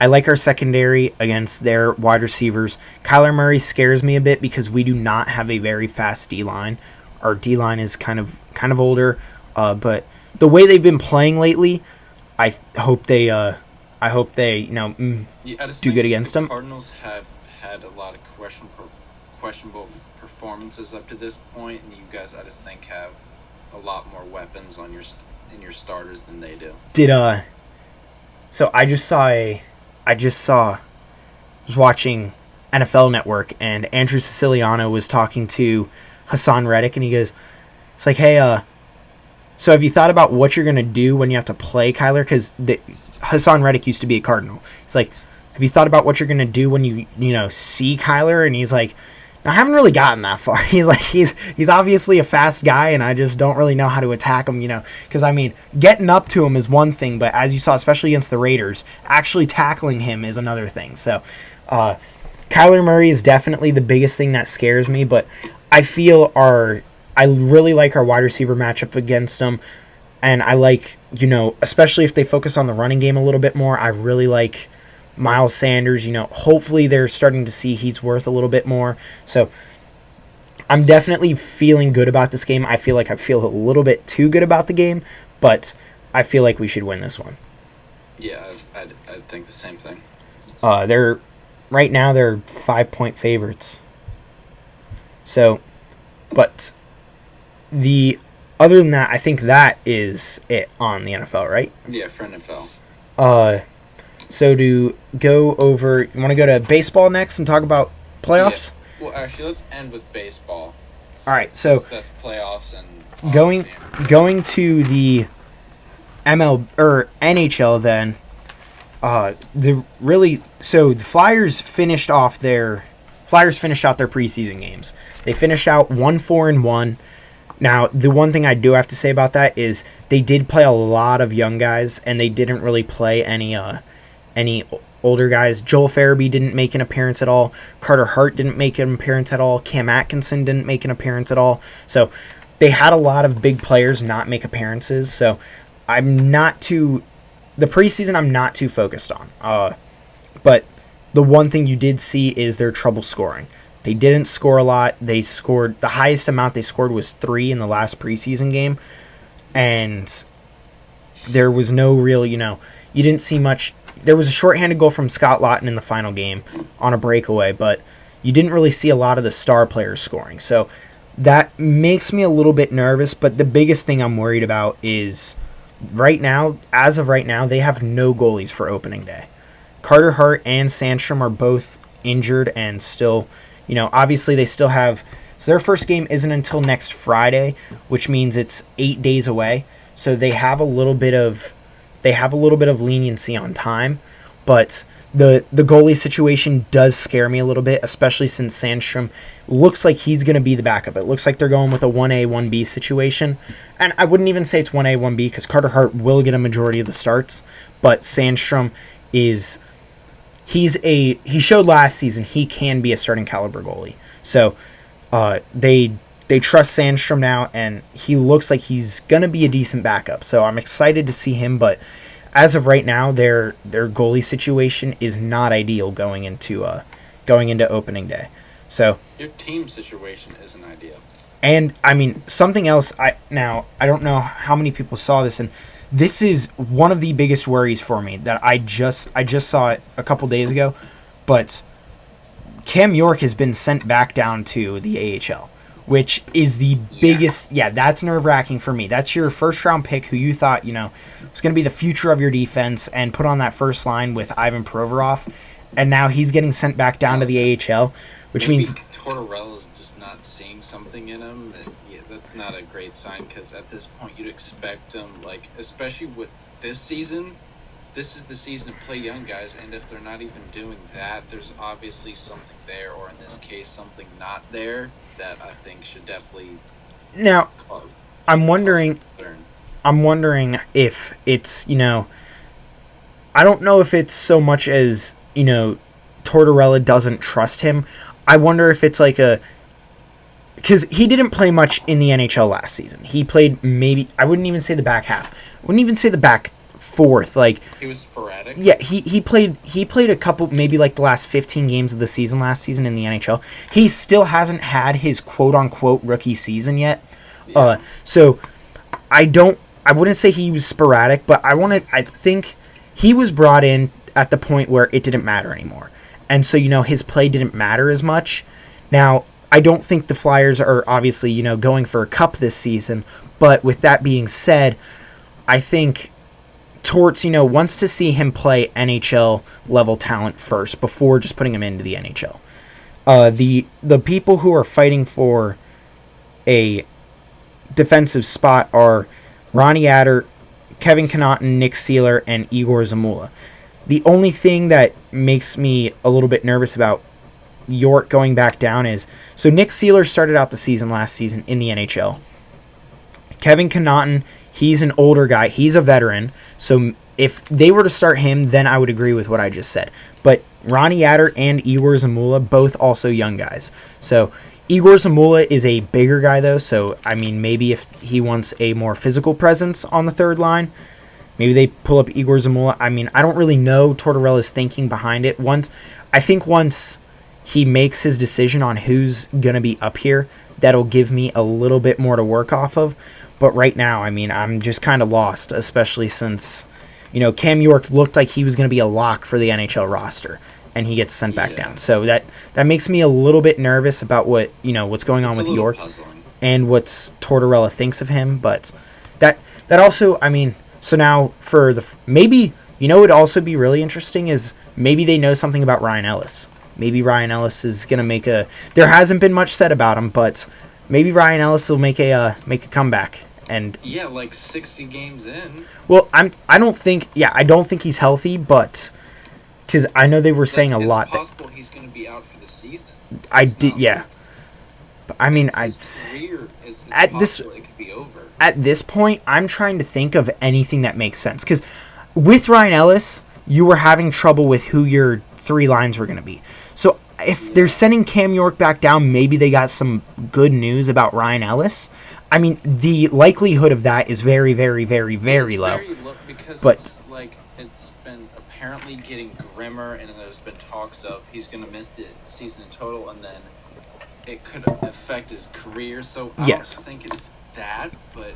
A: I like our secondary against their wide receivers. Kyler Murray scares me a bit because we do not have a very fast D-line. Our D-line is kind of older, but the way they've been playing lately, I hope they do good against them.
B: The Cardinals have had a lot of questionable performances up to this point, and you guys, I just think, have a lot more weapons in your starters than they do.
A: So I was watching NFL Network, and Andrew Siciliano was talking to Hassan Reddick, and he goes, it's like, hey, so have you thought about what you're going to do when you have to play Kyler? Because Hassan Reddick used to be a Cardinal. It's like, have you thought about what you're going to do when you see Kyler? And he's like, I haven't really gotten that far. He's like, he's obviously a fast guy, and I just don't really know how to attack him, because, getting up to him is one thing, but as you saw, especially against the Raiders, actually tackling him is another thing. So, Kyler Murray is definitely the biggest thing that scares me, but I really like our wide receiver matchup against them, and I like, especially if they focus on the running game a little bit more, I really like Miles Sanders. Hopefully they're starting to see he's worth a little bit more. So I'm definitely feeling good about this game. I feel a little bit too good about the game, but I feel like we should win this one.
B: Yeah, I think the same thing.
A: Right now they're 5-point favorites. So, but other than that, I think that is it on the NFL, right?
B: Yeah, for NFL.
A: So to go over, you want to go to baseball next and talk about playoffs?
B: Yeah. Well, actually, let's end with baseball.
A: All right, so
B: that's playoffs and
A: going to the NHL then. The Flyers finished out their preseason games. They finished out 1-4-1. Now, the one thing I do have to say about that is they did play a lot of young guys, and they didn't really play any older guys. Joel Farabee didn't make an appearance at all. Carter Hart didn't make an appearance at all. Cam Atkinson didn't make an appearance at all. So they had a lot of big players not make appearances. So the preseason I'm not too focused on. But the one thing you did see is their trouble scoring. They didn't score a lot. The highest amount they scored was 3 in the last preseason game. And there was no real, you didn't see much. There was a shorthanded goal from Scott Lawton in the final game on a breakaway, but you didn't really see a lot of the star players scoring. So that makes me a little bit nervous, but the biggest thing I'm worried about is as of right now, they have no goalies for opening day. Carter Hart and Sandstrom are both injured and still, obviously they still have, so their first game isn't until next Friday, which means it's 8 days away. So they have a little bit of leniency on time, but the goalie situation does scare me a little bit, especially since Sandstrom looks like he's going to be the backup. It looks like they're going with a 1A, 1B situation. And I wouldn't even say it's 1A, 1B because Carter Hart will get a majority of the starts, but Sandstrom he showed last season he can be a starting caliber goalie. So they trust Sandstrom now, and he looks like he's going to be a decent backup. So I'm excited to see him, but as of right now, their goalie situation is not ideal going into opening day. So
B: your team situation isn't ideal.
A: And something else. I don't know how many people saw this, and this is one of the biggest worries for me that I just saw it a couple days ago, but Cam York has been sent back down to the AHL, which is the biggest. Yeah, that's nerve-wracking for me. That's your first-round pick who you thought, was going to be the future of your defense and put on that first line with Ivan Provorov, and now he's getting sent back down to the AHL, which means
B: Tortorella's just not seeing something in him. And that's not a great sign because at this point you'd expect him, especially with this season, this is the season to play young guys, and if they're not even doing that, there's obviously something there, or in this case, something not there that I think should definitely.
A: Now, I'm wondering if it's, I don't know if it's so much as, Tortorella doesn't trust him. I wonder if it's because he didn't play much in the NHL last season. He played maybe, I wouldn't even say the back half. I wouldn't even say the back fourth. Like,
B: he was sporadic.
A: yeah, he played a couple, maybe like the last 15 games of the season last season in the NHL. He still hasn't had his quote unquote rookie season yet.
B: Yeah.
A: So I wouldn't say he was sporadic, but I think he was brought in at the point where it didn't matter anymore. And so, his play didn't matter as much. Now, I don't think the Flyers are obviously, going for a cup this season. But with that being said, I think Torts, wants to see him play NHL level talent first before just putting him into the NHL. The people who are fighting for a defensive spot are Ronnie Adder, Kevin Connaughton, Nick Seeler, and Igor Zamula. The only thing that makes me a little bit nervous about York going back down is, so Nick Seeler started out the season last season in the NHL. Kevin Connaughton, he's an older guy. He's a veteran. So if they were to start him, then I would agree with what I just said. But Ronnie Adder and Igor Zamula, both also young guys. So Igor Zamula is a bigger guy, though. So, I mean, maybe if he wants a more physical presence on the third line, maybe they pull up Igor Zamula. I mean, I don't really know Tortorella's thinking behind it. Once he makes his decision on who's going to be up here, that'll give me a little bit more to work off of. But right now, I mean, I'm just kind of lost, especially since, Cam York looked like he was going to be a lock for the NHL roster, and he gets sent back down. So that makes me a little bit nervous about what's going on with York and what Tortorella thinks of him. But that also, I mean, so now for maybe, it'd also be really interesting is maybe they know something about Ryan Ellis. Maybe Ryan Ellis is going to make there hasn't been much said about him, but maybe Ryan Ellis will make a comeback. And
B: yeah, like 60 games in.
A: Well, I don't think he's healthy, but because I know they were saying a lot.
B: It's possible he's going to be out for the season.
A: Yeah. But I mean,
B: his career is possible it could be over.
A: At this point, I'm trying to think of anything that makes sense because with Ryan Ellis, you were having trouble with who your three lines were going to be. So if they're sending Cam York back down, maybe they got some good news about Ryan Ellis. I mean, the likelihood of that is very, very, very, very low.
B: Very low because it's been apparently getting grimmer, and there's been talks of he's going to miss the season in total, and then it could affect his career. So I don't think it's that, but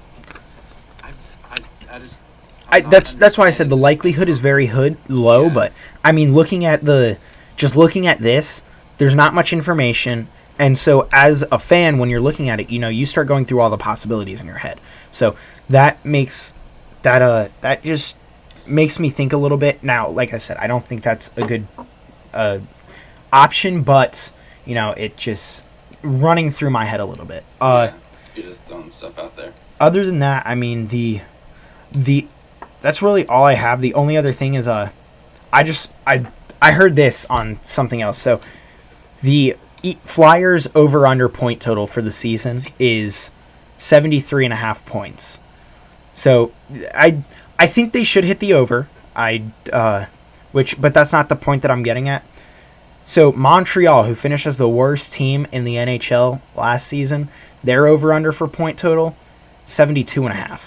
A: that's why I said the likelihood is very low. Yeah. But I mean, looking at this, there's not much information. And so as a fan, when you're looking at it, you start going through all the possibilities in your head. So that makes that just makes me think a little bit. Now, like I said, I don't think that's a good option, but it just running through my head a little bit.
B: You're just throwing stuff out there.
A: Other than that, I mean the that's really all I have. The only other thing is I heard this on something else. So the Flyers over-under point total for the season is 73.5 points. So I think they should hit the over. But that's not the point that I'm getting at. So Montreal, who finished as the worst team in the NHL last season, their over-under for point total, 72.5.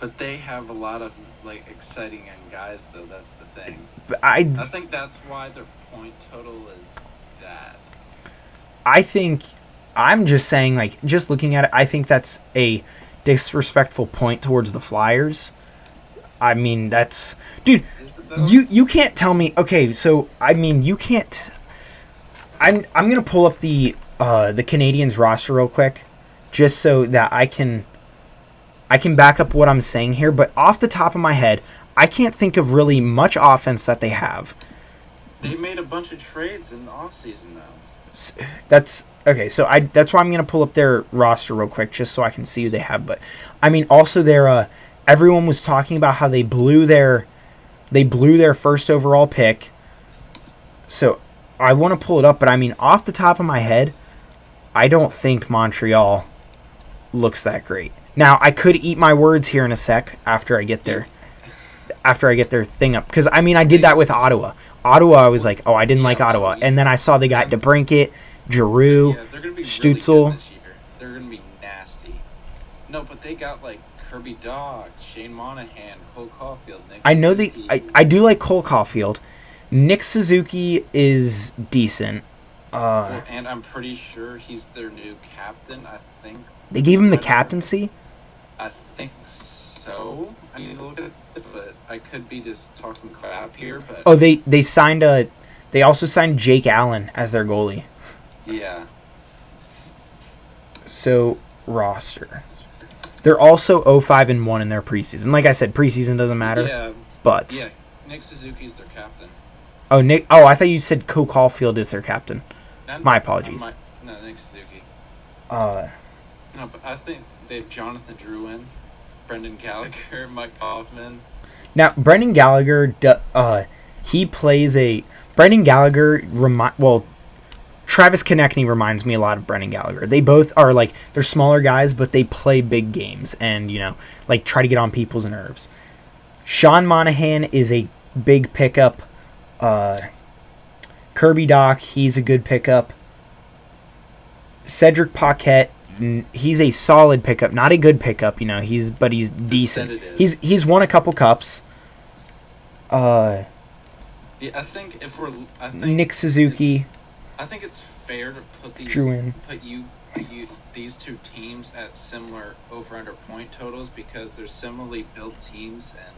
B: But they have a lot of exciting young guys, though. That's the thing.
A: I
B: think that's why their point total is that.
A: I think I'm just saying, just looking at it, I think that's a disrespectful point towards the Flyers. I mean, that's... Dude, you can't tell me... Okay, so, I mean, you can't... I'm going to pull up the Canadiens roster real quick, just so that I can back up what I'm saying here, but off the top of my head, I can't think of really much offense that they have.
B: They made a bunch of trades in the offseason, though.
A: That's okay. So that's why I'm gonna pull up their roster real quick just so I can see who they have. But I mean, also their everyone was talking about how they blew their first overall pick. So I want to pull it up, but I mean, off the top of my head, I don't think Montreal looks that great. Now I could eat my words here in a sec after I get their thing up, because I mean I did that with Ottawa. I was like, I didn't like Ottawa. And then I saw they got DeBrincat, Giroux,
B: they're gonna be
A: Stützle.
B: Really good this year. They're going to be nasty. No, but they got, Kirby Doc, Shane Monahan, Cole Caulfield, Nick
A: I know
B: Suzuki.
A: I do like Cole Caulfield. Nick Suzuki is decent.
B: And I'm pretty sure he's their new captain. I think
A: They gave him the captaincy.
B: I think so. I need to look at it, but I could be just talking crap here. But
A: Oh, they signed They also signed Jake Allen as their goalie.
B: yeah,
A: So roster. They're also 0-5-1 in their preseason. Like I said, preseason doesn't matter.
B: yeah,
A: But
B: yeah. Nick Suzuki's their captain.
A: I thought you said Cole Caulfield is their captain. My apologies.
B: No, Nick Suzuki.
A: Uh,
B: No, but I think they have Jonathan Drouin, Brendan Gallagher, Mike Hoffman.
A: Now Brendan Gallagher, he plays a Brendan Gallagher. Travis Konechny reminds me a lot of Brendan Gallagher. They both are they're smaller guys, but they play big games and try to get on people's nerves. Sean Monahan is a big pickup. Kirby Doc, he's a good pickup. Cedric Paquette, he's a solid pickup, not a good pickup. He's decent. He's won a couple cups.
B: Yeah, I think
A: Nick Suzuki.
B: I think it's fair to put these two teams at similar over/under point totals because they're similarly built teams and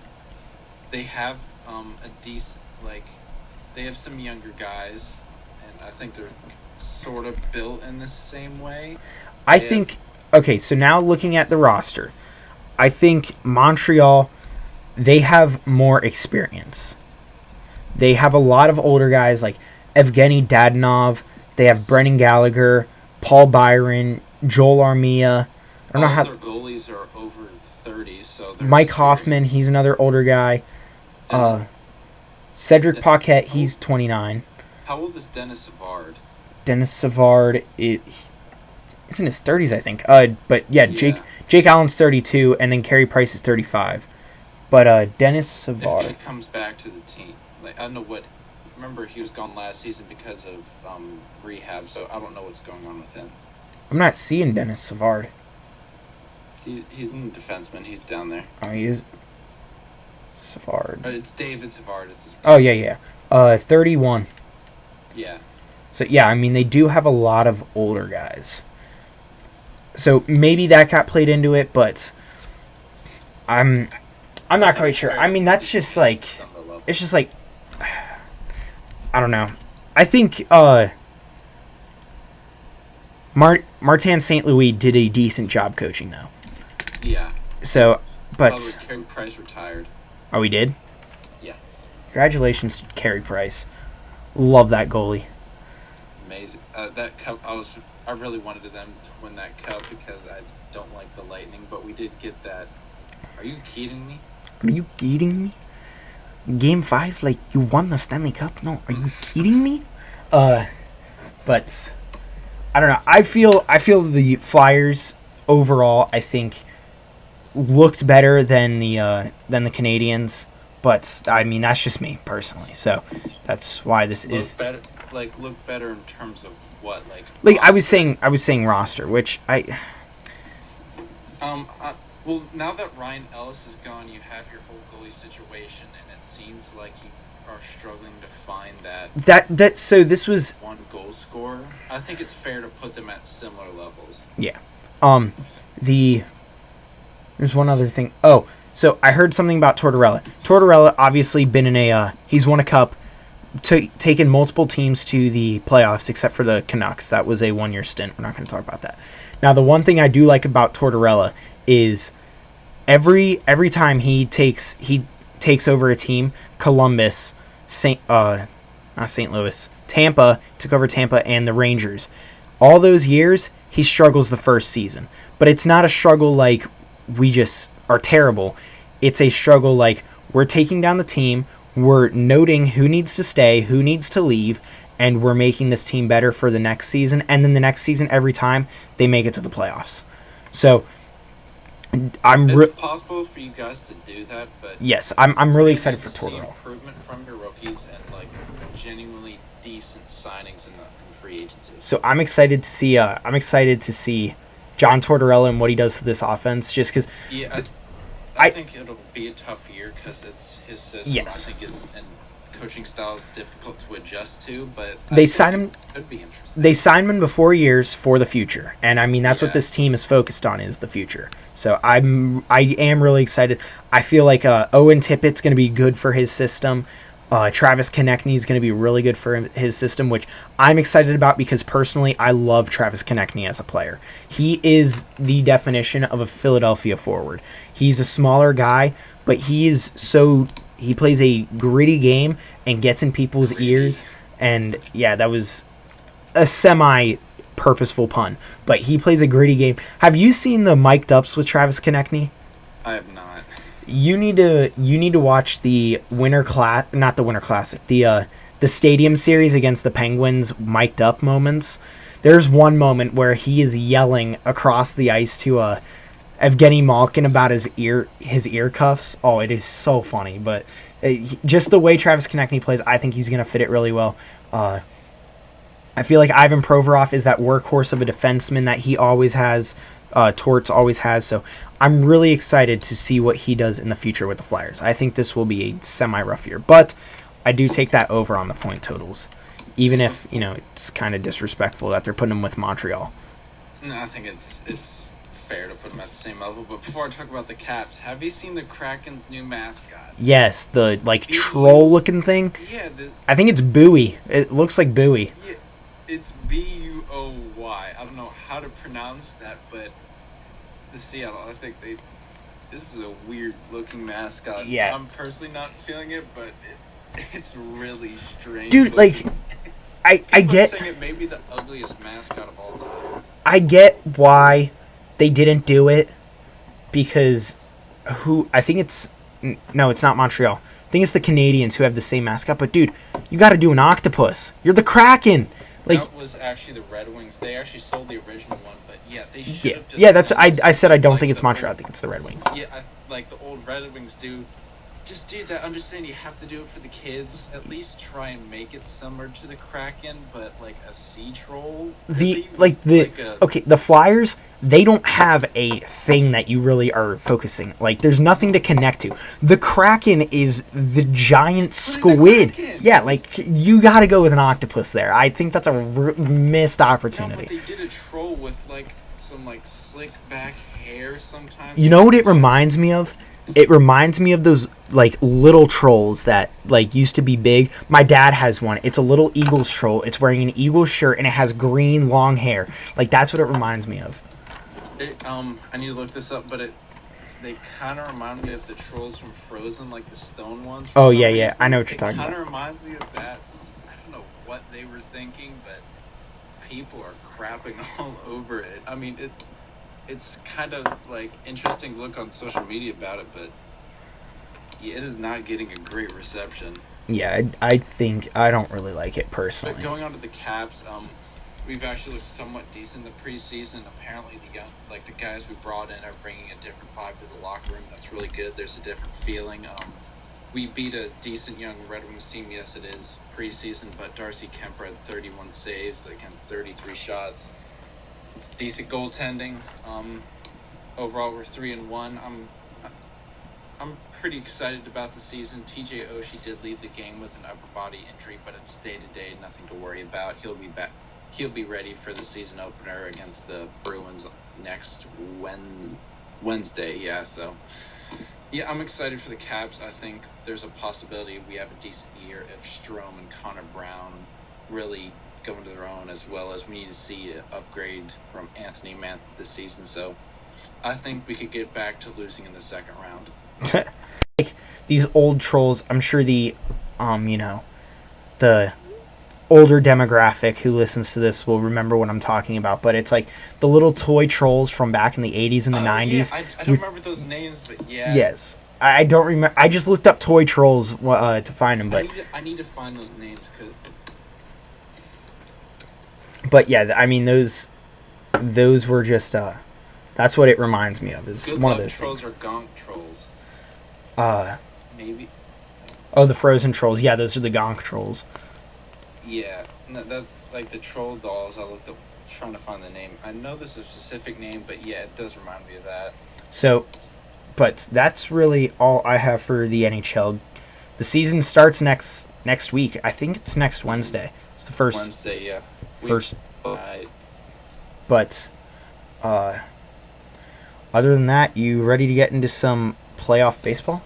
B: they have a decent they have some younger guys and I think they're sort of built in the same way.
A: Okay, so now looking at the roster, I think Montreal, they have more experience. They have a lot of older guys like Evgeny Dadonov. They have Brendan Gallagher, Paul Byron, Joel Armia. I don't know how.
B: Their goalies are over 30, so
A: Mike Hoffman, he's another older guy. Cedric Paquette, he's 29.
B: How old is Dennis Savard?
A: Dennis Savard is in his 30s, I think. But yeah, Jake Allen's 32, and then Carey Price is 35. But Dennis Savard.
B: If he comes back to the team, I don't know what. Remember, he was gone last season because of rehab, so I don't know what's going on with him.
A: I'm not seeing Dennis Savard.
B: He's a defenseman. He's down there.
A: Oh, he is. Savard.
B: It's David Savard.
A: Oh, yeah. 31.
B: Yeah.
A: So, yeah, I mean, they do have a lot of older guys. So, maybe that got played into it, but I'm not quite sure. I mean, that's just it's just I don't know. I think Martin St. Louis did a decent job coaching, though.
B: Yeah.
A: So, but
B: Carey Price retired.
A: Oh, we did?
B: Yeah.
A: Congratulations to Carey Price. Love that goalie.
B: Amazing. That cup, I really wanted them to win that cup because I don't like the Lightning, but we did get that. Are you kidding me?
A: Are you kidding me? Game 5, you won the Stanley Cup? No, are you kidding me? But I don't know. I feel the Flyers overall, I think, looked better than the Canadiens, but I mean that's just me personally. So that's why this is
B: better. Look better in terms of what?
A: I was saying roster, which
B: well, now that Ryan Ellis is gone, you have your whole goalie situation, and it seems like you are struggling to find that.
A: So this was
B: one goal scorer. I think it's fair to put them at similar levels.
A: Yeah. There's one other thing. Oh, so I heard something about Tortorella. Tortorella obviously been in he's won a cup, taken multiple teams to the playoffs except for the Canucks. That was a 1-year stint. We're not going to talk about that. Now, the one thing I do like about Tortorella is every time he takes over a team, Columbus, not St. Louis, Tampa, took over Tampa, and the Rangers. All those years, he struggles the first season. But it's not a struggle like we just are terrible. It's a struggle like we're taking down the team, we're noting who needs to stay, who needs to leave, and we're making this team better for the next season. And then the next season, every time, they make it to the playoffs. So
B: it's possible for you guys to do that, but
A: yes, I'm really excited for Tortorella.
B: Improvement from your rookies and genuinely decent signings in free agency.
A: So I'm excited to see John Tortorella and what he does to this offense. Just because
B: I think it'll be a tough year because it's his system.
A: Yes.
B: I think and coaching style is difficult to adjust to, but
A: They signed him.
B: It could be interesting.
A: They signed him to 4 years for the future, and I mean that's what this team is focused on, is the future. So I am really excited. I feel like Owen Tippett's going to be good for his system. Travis Konechny is going to be really good for his system, which I'm excited about because personally I love Travis Konechny as a player. He is the definition of a Philadelphia forward. He's a smaller guy, but he plays a gritty game and gets in people's ears. And yeah, that was a semi-purposeful pun, but he plays a gritty game. Have you seen the mic'd ups with Travis Konechny?
B: I have not.
A: You need to watch the not the Winter Classic, the Stadium Series against the Penguins mic'd up moments. There's one moment where he is yelling across the ice to Evgeny Malkin about his ear cuffs. Oh, it is so funny. But just the way Travis Konechny plays, I think he's gonna fit it really well. I feel like Ivan Provorov is that workhorse of a defenseman that he always has. Torts always has. So I'm really excited to see what he does in the future with the Flyers. I think this will be a semi-rough year, but I do take that over on the point totals, even if it's kind of disrespectful that they're putting him with Montreal.
B: No, I think it's fair to put them at the same level. But before I talk about the Caps, have you seen the Kraken's new mascot?
A: Yes, the troll-looking thing.
B: Yeah,
A: I think it's Buoy. It looks like Buoy.
B: Yeah, it's Buoy. I don't know how to pronounce that, but the Seattle, I think this is a weird looking mascot.
A: Yeah.
B: I'm personally not feeling it, but it's really strange.
A: Dude,
B: looking.
A: I get
B: saying it may be the ugliest mascot of all time.
A: I get why they didn't do it, because I think it's not Montreal. I think it's the Canadians who have the same mascot, but dude, you got to do an octopus. You're the Kraken.
B: That was actually the Red Wings. They actually sold the original one, but yeah, they should have just...
A: Yeah, that's... I said I don't think it's Montreal. I think it's the Red Wings.
B: Yeah, like the old Red Wings do. Just do that. Understand you have to do it for the kids. At least try and make it similar to the Kraken, but like a sea troll.
A: The Flyers, they don't have a thing that you really are focusing. Like, there's nothing to connect to. The Kraken is the giant squid. Yeah, like, you got to go with an octopus there. I think that's a missed opportunity.
B: No, but they did a troll with like some like slick back hair sometimes.
A: You know what it reminds me of? It reminds me of those like little trolls that like used to be big. My dad has one. It's a little Eagles troll. It's wearing an Eagles shirt and it has green long hair. Like, that's what it reminds me of.
B: I need to look this up, but they kind of remind me of the trolls from Frozen, like the stone ones.
A: Oh yeah, I know what you're talking about.
B: It kind of reminds me of that. I don't know what they were thinking, but people are crapping all over it. I mean, it's kind of like interesting look on social media about it, but yeah, it is not getting a great reception.
A: Yeah, I think I don't really like it personally.
B: But going on to the Caps, we've actually looked somewhat decent in the preseason. Apparently, the guys we brought in are bringing a different vibe to the locker room. That's really good. There's a different feeling. We beat a decent young Red Wings team. Yes, it is preseason, but Darcy Kemper had 31 saves against 33 shots. Decent goaltending. Overall, we're 3-1. I'm pretty excited about the season. TJ Oshie did leave the game with an upper body injury, but it's day to day, nothing to worry about. He'll be back. He'll be ready for the season opener against the Bruins next Wednesday. Yeah, so yeah, I'm excited for the Caps. I think there's a possibility we have a decent year if Strome and Connor Brown really go into their own, as well as we need to see an upgrade from Anthony Mantha this season. So I think we could get back to losing in the second round.
A: Like these old trolls, I'm sure the the older demographic who listens to this will remember what I'm talking about, but it's like the little toy trolls from back in the 80s and the 90s.
B: Yeah, I don't remember those names, but yeah.
A: Yes. I don't remember. I just looked up toy trolls to find them, but
B: I need to find those names.
A: But yeah, I mean those were just that's what it reminds me of. Is
B: Good
A: one of
B: luck
A: those
B: trolls
A: things.
B: or gonk trolls. Maybe.
A: Oh, the frozen trolls. Yeah, those are the gonk trolls.
B: Yeah, no, that like the troll dolls. I looked up trying to find the name. I know there's a specific name, but yeah, it does remind me of that.
A: So, But that's really all I have for the NHL. The season starts next week. I think it's next Wednesday. It's the first
B: Wednesday, yeah.
A: first. But other than that, you ready to get into some playoff baseball?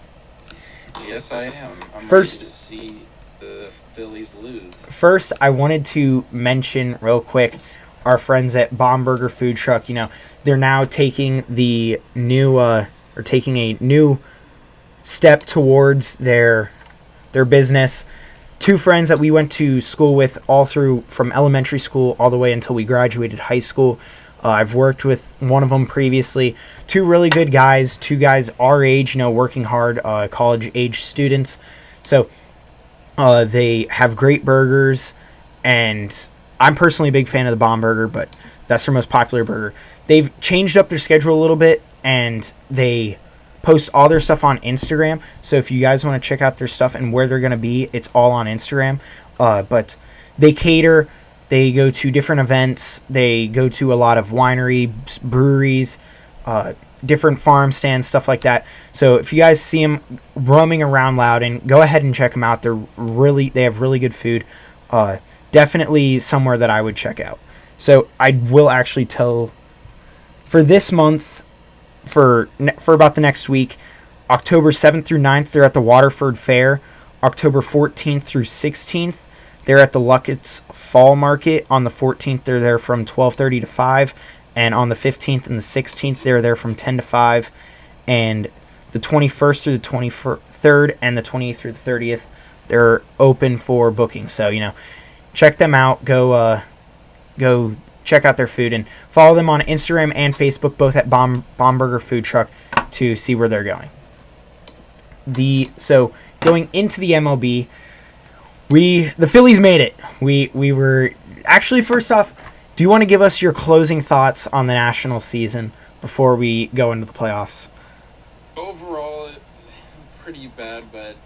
B: Yes, I am. I'm
A: First-
B: ready to see the Phillies lose.
A: First, I wanted to mention real quick our friends at Bomberger Food Truck. You know, they're now taking the new taking a new step towards their business. Two friends that we went to school with all through from elementary school all the way until we graduated high school. I've worked with one of them previously. Two really good guys, two guys our age, you know, working hard, college age students. So they have great burgers, and I'm personally a big fan of the Bomb Burger, but that's their most popular burger. They've changed up their schedule a little bit, and they post all their stuff on Instagram. So if you guys want to check out their stuff and where they're going to be, it's all on Instagram. But they cater. They go to different events. They go to a lot of wineries, breweries, different farm stands, stuff like that. So if you guys see them roaming around Loudon, go ahead and check them out. They have really good food. Definitely somewhere that I would check out. So I will actually tell for this month, for about the next week, October 7th through 9th, they're at the Waterford Fair. October 14th through 16th, they're at the Luckett's Fall Market. On the 14th, they're there from 12:30 to 5. And on the 15th and the 16th, they're there from 10 to 5. And the 21st through the 23rd and the 28th through the 30th, they're open for booking. So, you know, check them out. Go check out their food and follow them on Instagram and Facebook, both at Bomberger Food Truck, to see where they're going. So going into the MLB, the Phillies made it. We were actually, first off, do you want to give us your closing thoughts on the national season before we go into the playoffs?
B: Overall, pretty bad, but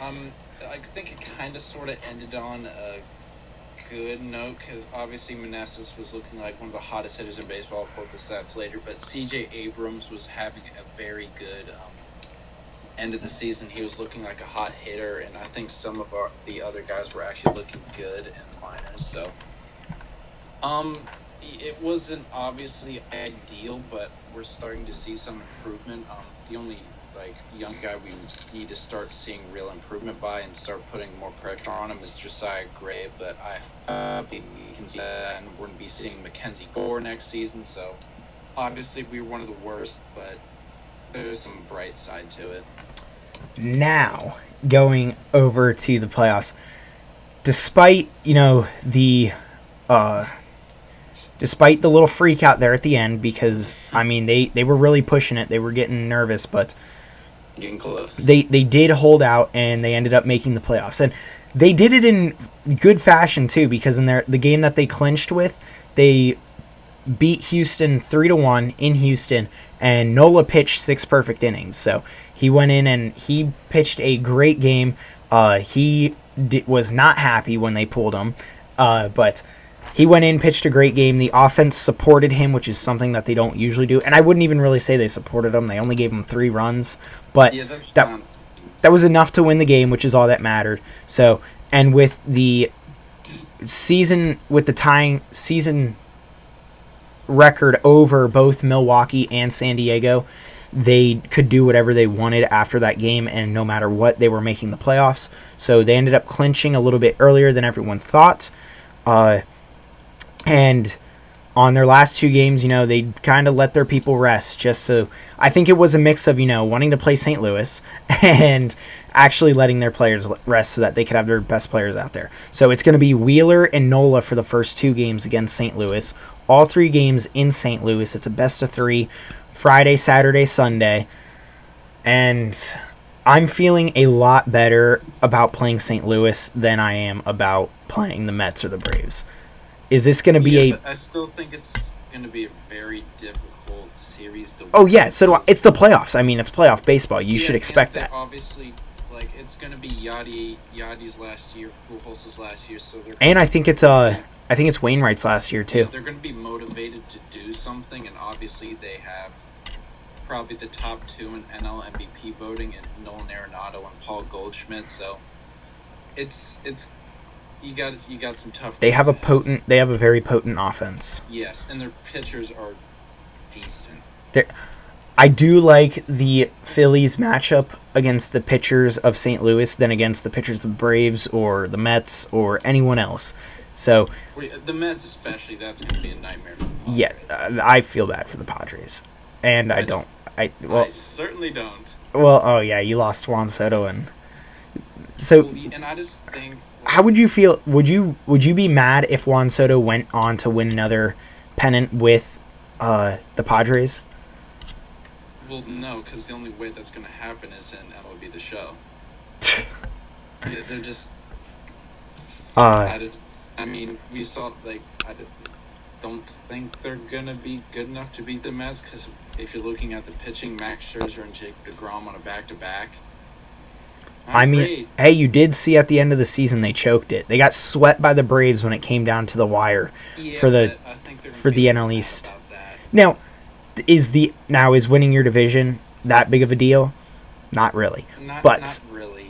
B: I think it kind of sort of ended on a good note, because obviously Manassas was looking like one of the hottest hitters in baseball. I'll quote the stats later, but C.J. Abrams was having a very good end of the season. He was looking like a hot hitter, and I think some of the other guys were actually looking good in the minors. So it wasn't obviously ideal, but we're starting to see some improvement. The only young guy we need to start seeing real improvement by and start putting more pressure on him is Josiah Gray, but I we can see that, and we're going to be seeing Mackenzie Gore next season. So obviously we were one of the worst, but there's some bright side to it.
A: Now, going over to the playoffs, despite, you know, despite the little freak out there at the end, because, I mean, they were really pushing it. They were getting nervous, but
B: Getting close.
A: They did hold out, and they ended up making the playoffs. And they did it in good fashion, too, because in the game that they clinched with, they beat Houston 3-1 in Houston, and Nola pitched 6 perfect innings. So he went in and he pitched a great game. He was not happy when they pulled him, but he went in, pitched a great game. The offense supported him, which is something that they don't usually do. And I wouldn't even really say they supported him. They only gave him 3 runs. But
B: Yeah,
A: that was enough to win the game, which is all that mattered. So, and with the tying season record over both Milwaukee and San Diego, they could do whatever they wanted after that game, and no matter what, they were making the playoffs. So they ended up clinching a little bit earlier than everyone thought. And on their last 2 games, you know, they kind of let their people rest. Just so, I think it was a mix of, you know, wanting to play St. Louis and actually letting their players rest so that they could have their best players out there. So it's going to be Wheeler and Nola for the first 2 games against St. Louis. All 3 games in St. Louis. It's a best of 3, Friday, Saturday, Sunday. And I'm feeling a lot better about playing St. Louis than I am about playing the Mets or the Braves. Is this going to be
B: I still think it's going to be a very difficult series to win.
A: Oh, yeah, so do I. It's the playoffs. I mean, it's playoff baseball. You should expect that.
B: Obviously, it's going to be Yadi's last year, Pujols' last year, so they're.
A: And I think it's Wainwright's last year too.
B: They're going to be motivated to do something, and obviously they have probably the top two in NL MVP voting, and Nolan Arenado and Paul Goldschmidt. So it's you got some tough.
A: They have a very potent offense.
B: Yes, and their pitchers are decent.
A: I do like the Phillies matchup against the pitchers of St. Louis than against the pitchers of the Braves or the Mets or anyone else. So
B: the Mets especially, that's going to be a nightmare.
A: Yeah, I feel bad for the Padres, and I don't. I
B: certainly don't.
A: Well, oh yeah, you lost Juan Soto, and so.
B: And I just think.
A: How would you feel? Would you be mad if Juan Soto went on to win another pennant with the Padres?
B: Well, no, because the only way that's going to happen is in MLB The Show. Yeah, they're just. I mean, we saw, like, I don't think they're going to be good enough to beat the Mets, because if you're looking at the pitching, Max Scherzer and Jake DeGrom on a back-to-back.
A: I mean,
B: great.
A: Hey, you did see at the end of the season they choked it. They got swept by the Braves when it came down to the wire for the NL East. Now, is winning your division that big of a deal? Not really.
B: Not really.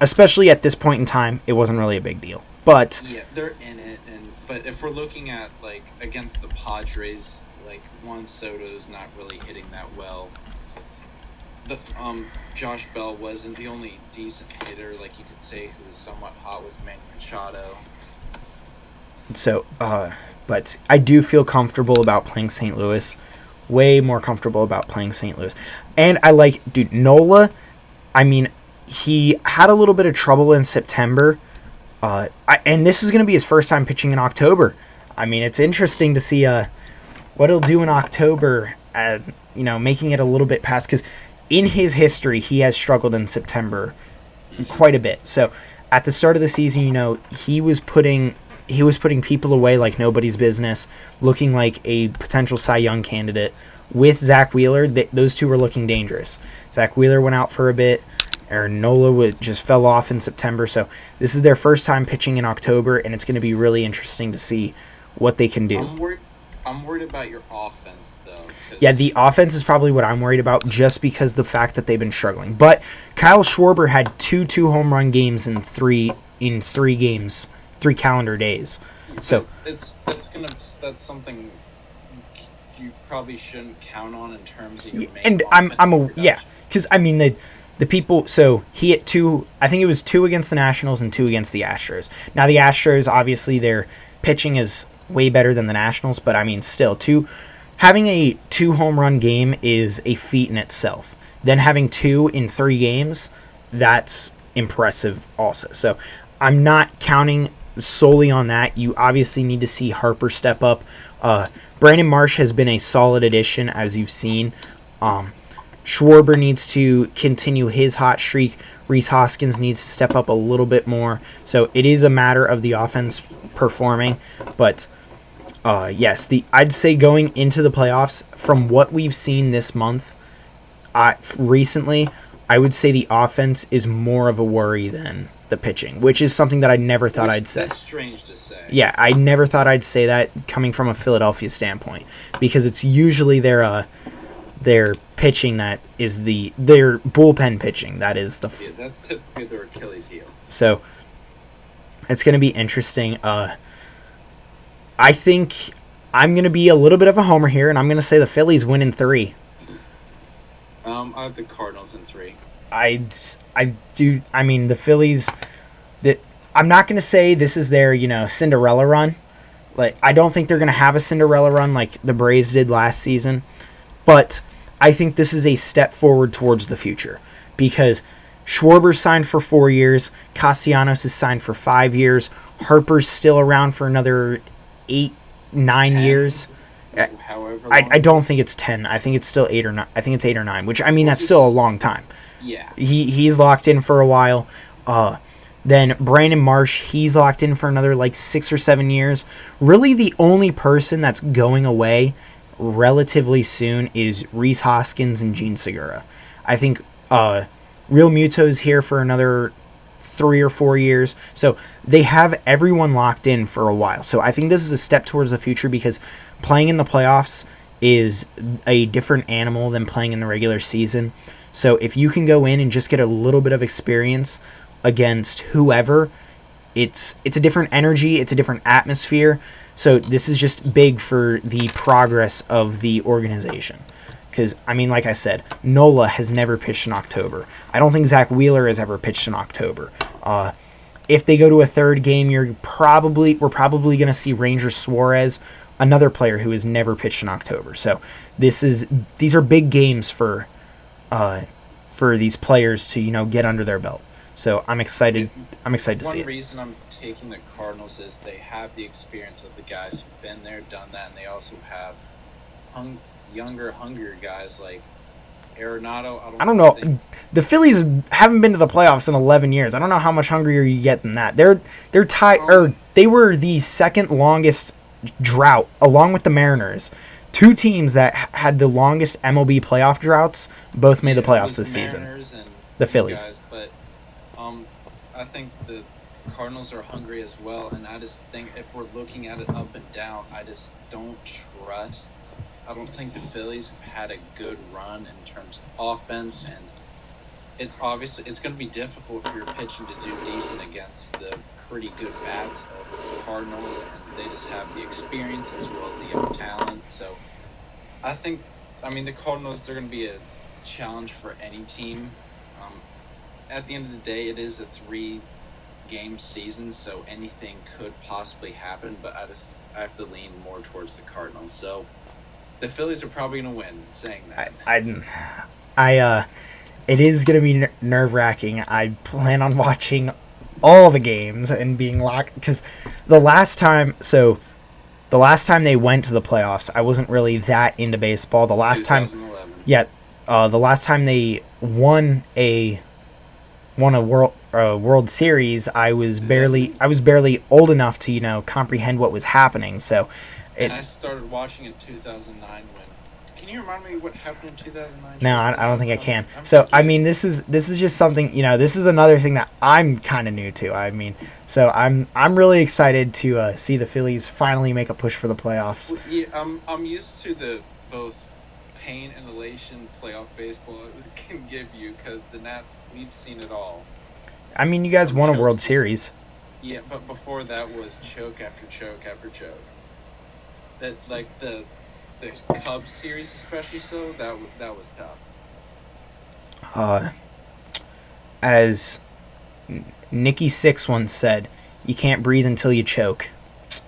A: Especially at this point in time, it wasn't really a big deal. But
B: yeah, they're in it, but if we're looking at, like, against the Padres, like, Juan Soto's not really hitting that well. Josh Bell wasn't the only decent hitter, like you could say, who was somewhat hot, was Manny Machado.
A: So, but I do feel comfortable about playing St. Louis. Way more comfortable about playing St. Louis. And I like, dude, Nola, I mean, he had a little bit of trouble in September. And this is going to be his first time pitching in October. I mean, it's interesting to see what he'll do in October, making it a little bit past, because in his history, he has struggled in September quite a bit. So at the start of the season, he was putting people away like nobody's business, looking like a potential Cy Young candidate. With Zach Wheeler, those two were looking dangerous. Zach Wheeler went out for a bit. Aaron Nola just fell off in September. So this is their first time pitching in October, and it's going to be really interesting to see what they can do.
B: I'm worried about your offense, though.
A: Yeah, the offense is probably what I'm worried about, just because the fact that they've been struggling. But Kyle Schwarber had two home run games in three games, 3 calendar days. So
B: that's something you probably shouldn't count on in terms of your main.
A: And because I mean the people. So he hit 2. I think it was 2 against the Nationals and 2 against the Astros. Now the Astros, obviously, their pitching is way better than the Nationals, but I mean, still, having a 2 home run game is a feat in itself. Then having 2 in 3 games, that's impressive also. So I'm not counting solely on that. You obviously need to see Harper step up. Brandon Marsh has been a solid addition, as you've seen. Schwarber needs to continue his hot streak. Rhys Hoskins needs to step up a little bit more. So it is a matter of the offense performing. But yes, I'd say going into the playoffs, from what we've seen this month, recently, I would say the offense is more of a worry than the pitching, which is something that I never thought I'd say.
B: That's strange to say.
A: Yeah, I never thought I'd say that coming from a Philadelphia standpoint, because it's usually their pitching that is their bullpen pitching that is the.
B: Yeah, that's typically their Achilles heel.
A: So it's going to be interesting. I think I'm going to be a little bit of a homer here, and I'm going to say the Phillies win in 3.
B: I have the Cardinals in 3.
A: I do. I mean, the Phillies. I'm not going to say this is their Cinderella run. Like, I don't think they're going to have a Cinderella run like the Braves did last season, but I think this is a step forward towards the future, because Schwarber's signed for 4 years, Castellanos is signed for 5 years, Harper's still around for another 8-9 years. I don't think it's 10. I think it's still 8 or 9. I think it's 8 or 9, which, I mean, that's still a long time.
B: Yeah.
A: He's locked in for a while. Then Brandon Marsh, he's locked in for another 6 or 7 years. Really, the only person that's going away relatively soon is Rhys Hoskins and Gene Segura. I think Real Muto's here for another 3 or 4 years. So they have everyone locked in for a while. So I think this is a step towards the future, because playing in the playoffs is a different animal than playing in the regular season. So if you can go in and just get a little bit of experience against whoever, it's a different energy, it's a different atmosphere. So this is just big for the progress of the organization. Because, I mean, like I said, Nola has never pitched in October. I don't think Zach Wheeler has ever pitched in October. If they go to a third game, we're probably going to see Ranger Suarez, another player who has never pitched in October. So these are big games for these players to get under their belt. So I'm excited. I'm excited to see it.
B: One reason I'm taking the Cardinals is they have the experience of the guys who've been there, done that, and they also have younger, hungrier guys like Arenado.
A: I don't know. The Phillies haven't been to the playoffs in 11 years. I don't know how much hungrier you get than that. They're tied, or they were the second longest drought, along with the Mariners. Two teams that had the longest MLB playoff droughts both made the playoffs this season.
B: And
A: the Phillies.
B: Guys, but I think the Cardinals are hungry as well, and I just think if we're looking at it up and down, I just don't trust. I don't think the Phillies have had a good run in terms of offense, and it's going to be difficult for your pitching to do decent against the pretty good bats of the Cardinals, and they just have the experience as well as the young talent. So I think, the Cardinals, they're going to be a challenge for any team. At the end of the day, it is a 3-game season, so anything could possibly happen, but I have to lean more towards the Cardinals. So the Phillies are probably going to win, saying that.
A: It is going to be nerve-wracking. I plan on watching all the games and being locked, because the last time they went to the playoffs, I wasn't really that into baseball. The last time they won a World Series, I was barely old enough to comprehend what was happening. So
B: I started watching in 2009. Can you remind me what happened in 2009?
A: No, I don't think I can. So this is just something, this is another thing that I'm kind of new to. So I'm really excited to see the Phillies finally make a push for the playoffs.
B: Well, yeah, I'm used to the both pain and elation playoff baseball can give you, because the Nats, we've seen it all.
A: You guys won a World Series.
B: Yeah, but before that was choke after choke after choke. That the Cubs series especially, so that was tough.
A: As Nikki Sixx once said, you can't breathe until you choke.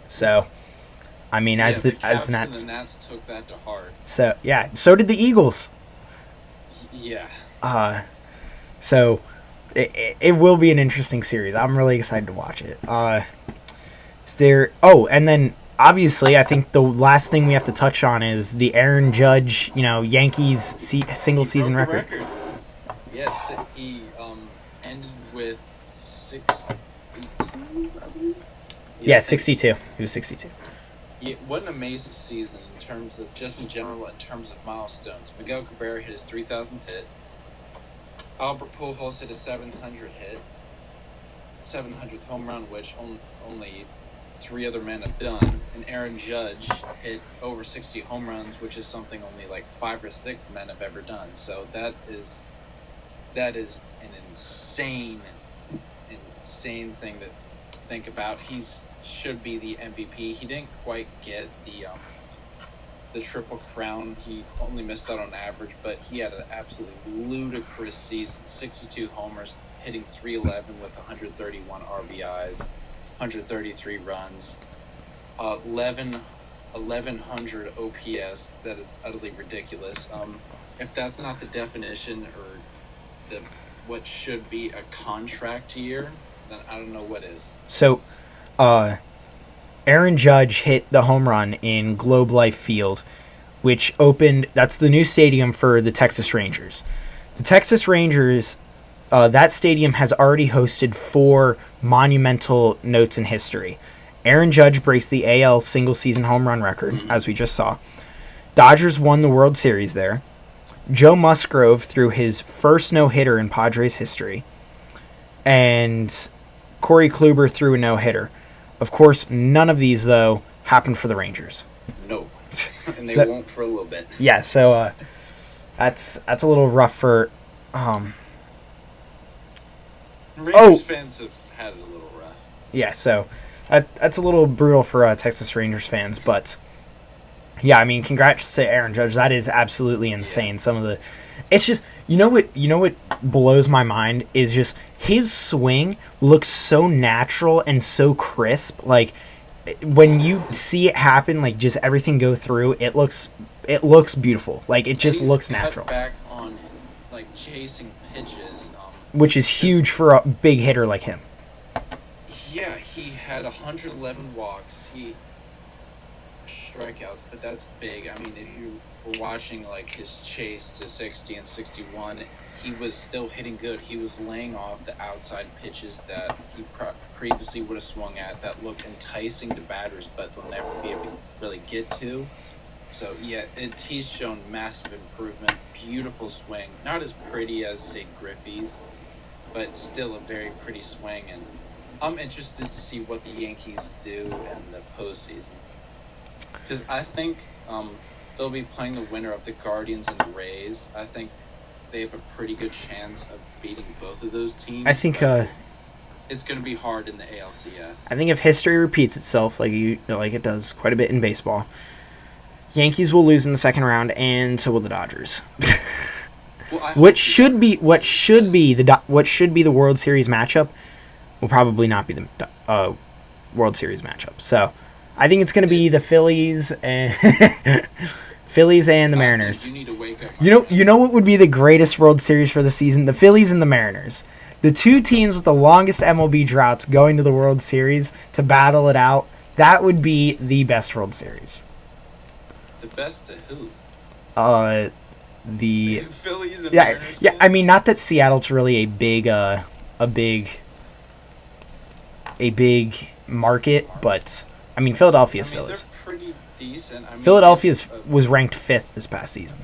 A: So, as the Nats,
B: the Nats took that to heart.
A: So yeah, so did the Eagles.
B: Yeah.
A: So it will be an interesting series. I'm really excited to watch it. And then obviously, I think the last thing we have to touch on is the Aaron Judge, Yankees single season record.
B: Yes, he ended with 62, I believe.
A: Yeah, 62. He was 62.
B: Yeah, what an amazing season in terms of just in general, in terms of milestones. Miguel Cabrera hit his 3,000th hit. Albert Pujols hit his 700th home run, which only 3 other men have done, and Aaron Judge hit over 60 home runs, which is something only 5 or 6 men have ever done. So that is an insane thing to think about. He should be the MVP. He didn't quite get the Triple Crown. He only missed out on average, but he had an absolutely ludicrous season. 62 homers, hitting .311 with 131 RBIs. 133 runs, 1100 OPS. That is utterly ridiculous. If that's not the definition or what should be a contract year, then I don't know what is.
A: So, Aaron Judge hit the home run in Globe Life Field, which opened. That's the new stadium for the Texas Rangers. The Texas Rangers. That stadium has already hosted 4 monumental notes in history. Aaron Judge breaks the AL single-season home run record, as we just saw. Dodgers won the World Series there. Joe Musgrove threw his first no-hitter in Padres history. And Corey Kluber threw a no-hitter. Of course, none of these, though, happened for the Rangers.
B: No. And they won't for a little bit.
A: Yeah, so that's a little rough for.
B: Rangers fans have had it a little rough.
A: Yeah, so that's a little brutal for Texas Rangers fans, but yeah, I mean, congrats to Aaron Judge. That is absolutely insane. Yeah. It's just you know what blows my mind is just his swing looks so natural and so crisp. Like when you see it happen, like just everything go through, it looks beautiful. Like it just looks natural.
B: Back on like chasing pitches.
A: Which is huge for a big hitter like him.
B: Yeah, he had 111 walks. He strikeouts, but that's big. I mean, if you were watching like his chase to 60 and 61, he was still hitting good. He was laying off the outside pitches that he previously would have swung at that looked enticing to batters, but they'll never be able to really get to. So yeah, he's shown massive improvement. Beautiful swing, not as pretty as say Griffey's, but still a very pretty swing, and I'm interested to see what the Yankees do in the postseason. Because I think they'll be playing the winner of the Guardians and the Rays. I think they have a pretty good chance of beating both of those teams.
A: I think
B: it's going to be hard in the ALCS.
A: I think if history repeats itself, like it does quite a bit in baseball, Yankees will lose in the second round, and so will the Dodgers. What should be the World Series matchup will probably not be the World Series matchup. So I think it's going to be the Phillies and the Mariners.
B: You need to wake up.
A: You know what would be the greatest World Series for the season? The Phillies and the Mariners. The two teams with the longest MLB droughts going to the World Series to battle it out. That would be the best World Series.
B: The best to who?
A: The
B: Phillies and Mariners.
A: Yeah. I mean, not that Seattle's really a big market, but I mean, Philadelphia still is.
B: They're pretty decent. I mean,
A: Philadelphia was ranked 5th this past season.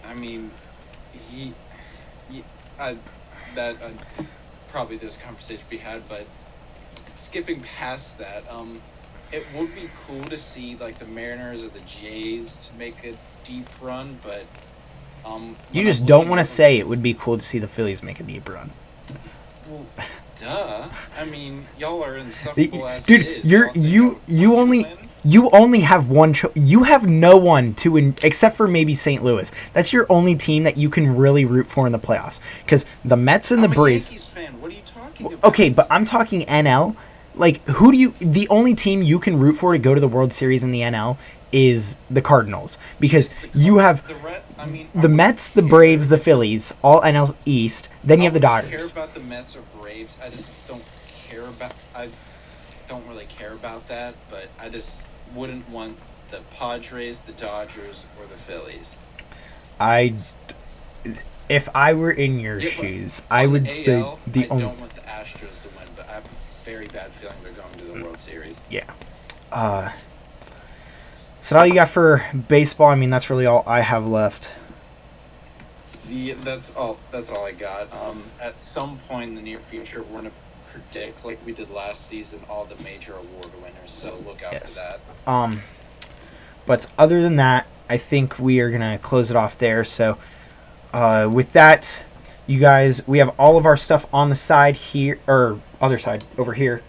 B: I mean, probably there's a conversation to be had, but skipping past that, it would be cool to see like the Mariners or the Jays to make a deep run, but
A: you just don't want to say it would be cool to see the Phillies make a deep run.
B: Well, duh. I mean, y'all are insufferable as
A: dude,
B: it is.
A: You only have one. You have no one except for maybe St. Louis. That's your only team that you can really root for in the playoffs. Because the Mets and the Braves.
B: I'm a Yankees fan. What are you talking about?
A: Okay, but I'm talking NL. Like, the only team you can root for to go to the World Series in the NL is the Cardinals. Because you have the Mets, the Braves, the Phillies, all NL East. Then you have the Dodgers.
B: I don't care about the Mets or Braves. I just don't care about... I don't really care about that, but I just wouldn't want the Padres, the Dodgers, or the Phillies.
A: If I were in your shoes, I would say the only...
B: I don't want the Astros to win, but I have a very bad feeling they're going to the World Series.
A: Yeah. Is that all you got for baseball? I mean, that's really all I have left.
B: That's all I got. At some point in the near future, we're going to predict, like we did last season, all the major award winners, so look out for that.
A: But other than that, I think we are going to close it off there. So with that, you guys, we have all of our stuff on the side here, or other side over here.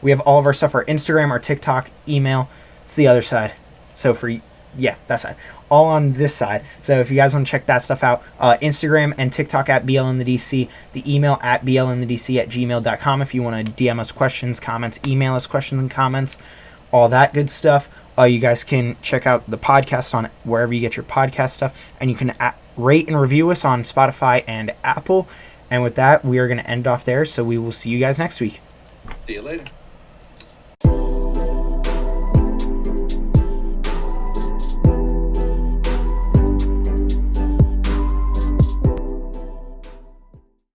A: We have all of our stuff, our Instagram, our TikTok, email. It's the other side. So that side. All on this side. So if you guys want to check that stuff out, Instagram and TikTok at BLNTheDC, the email at BLNTheDC@gmail.com. If you want to DM us questions, comments, email us questions and comments, all that good stuff. You guys can check out the podcast on wherever you get your podcast stuff, and you can rate and review us on Spotify and Apple. And with that, we are going to end off there, so we will see you guys next week.
B: See you later.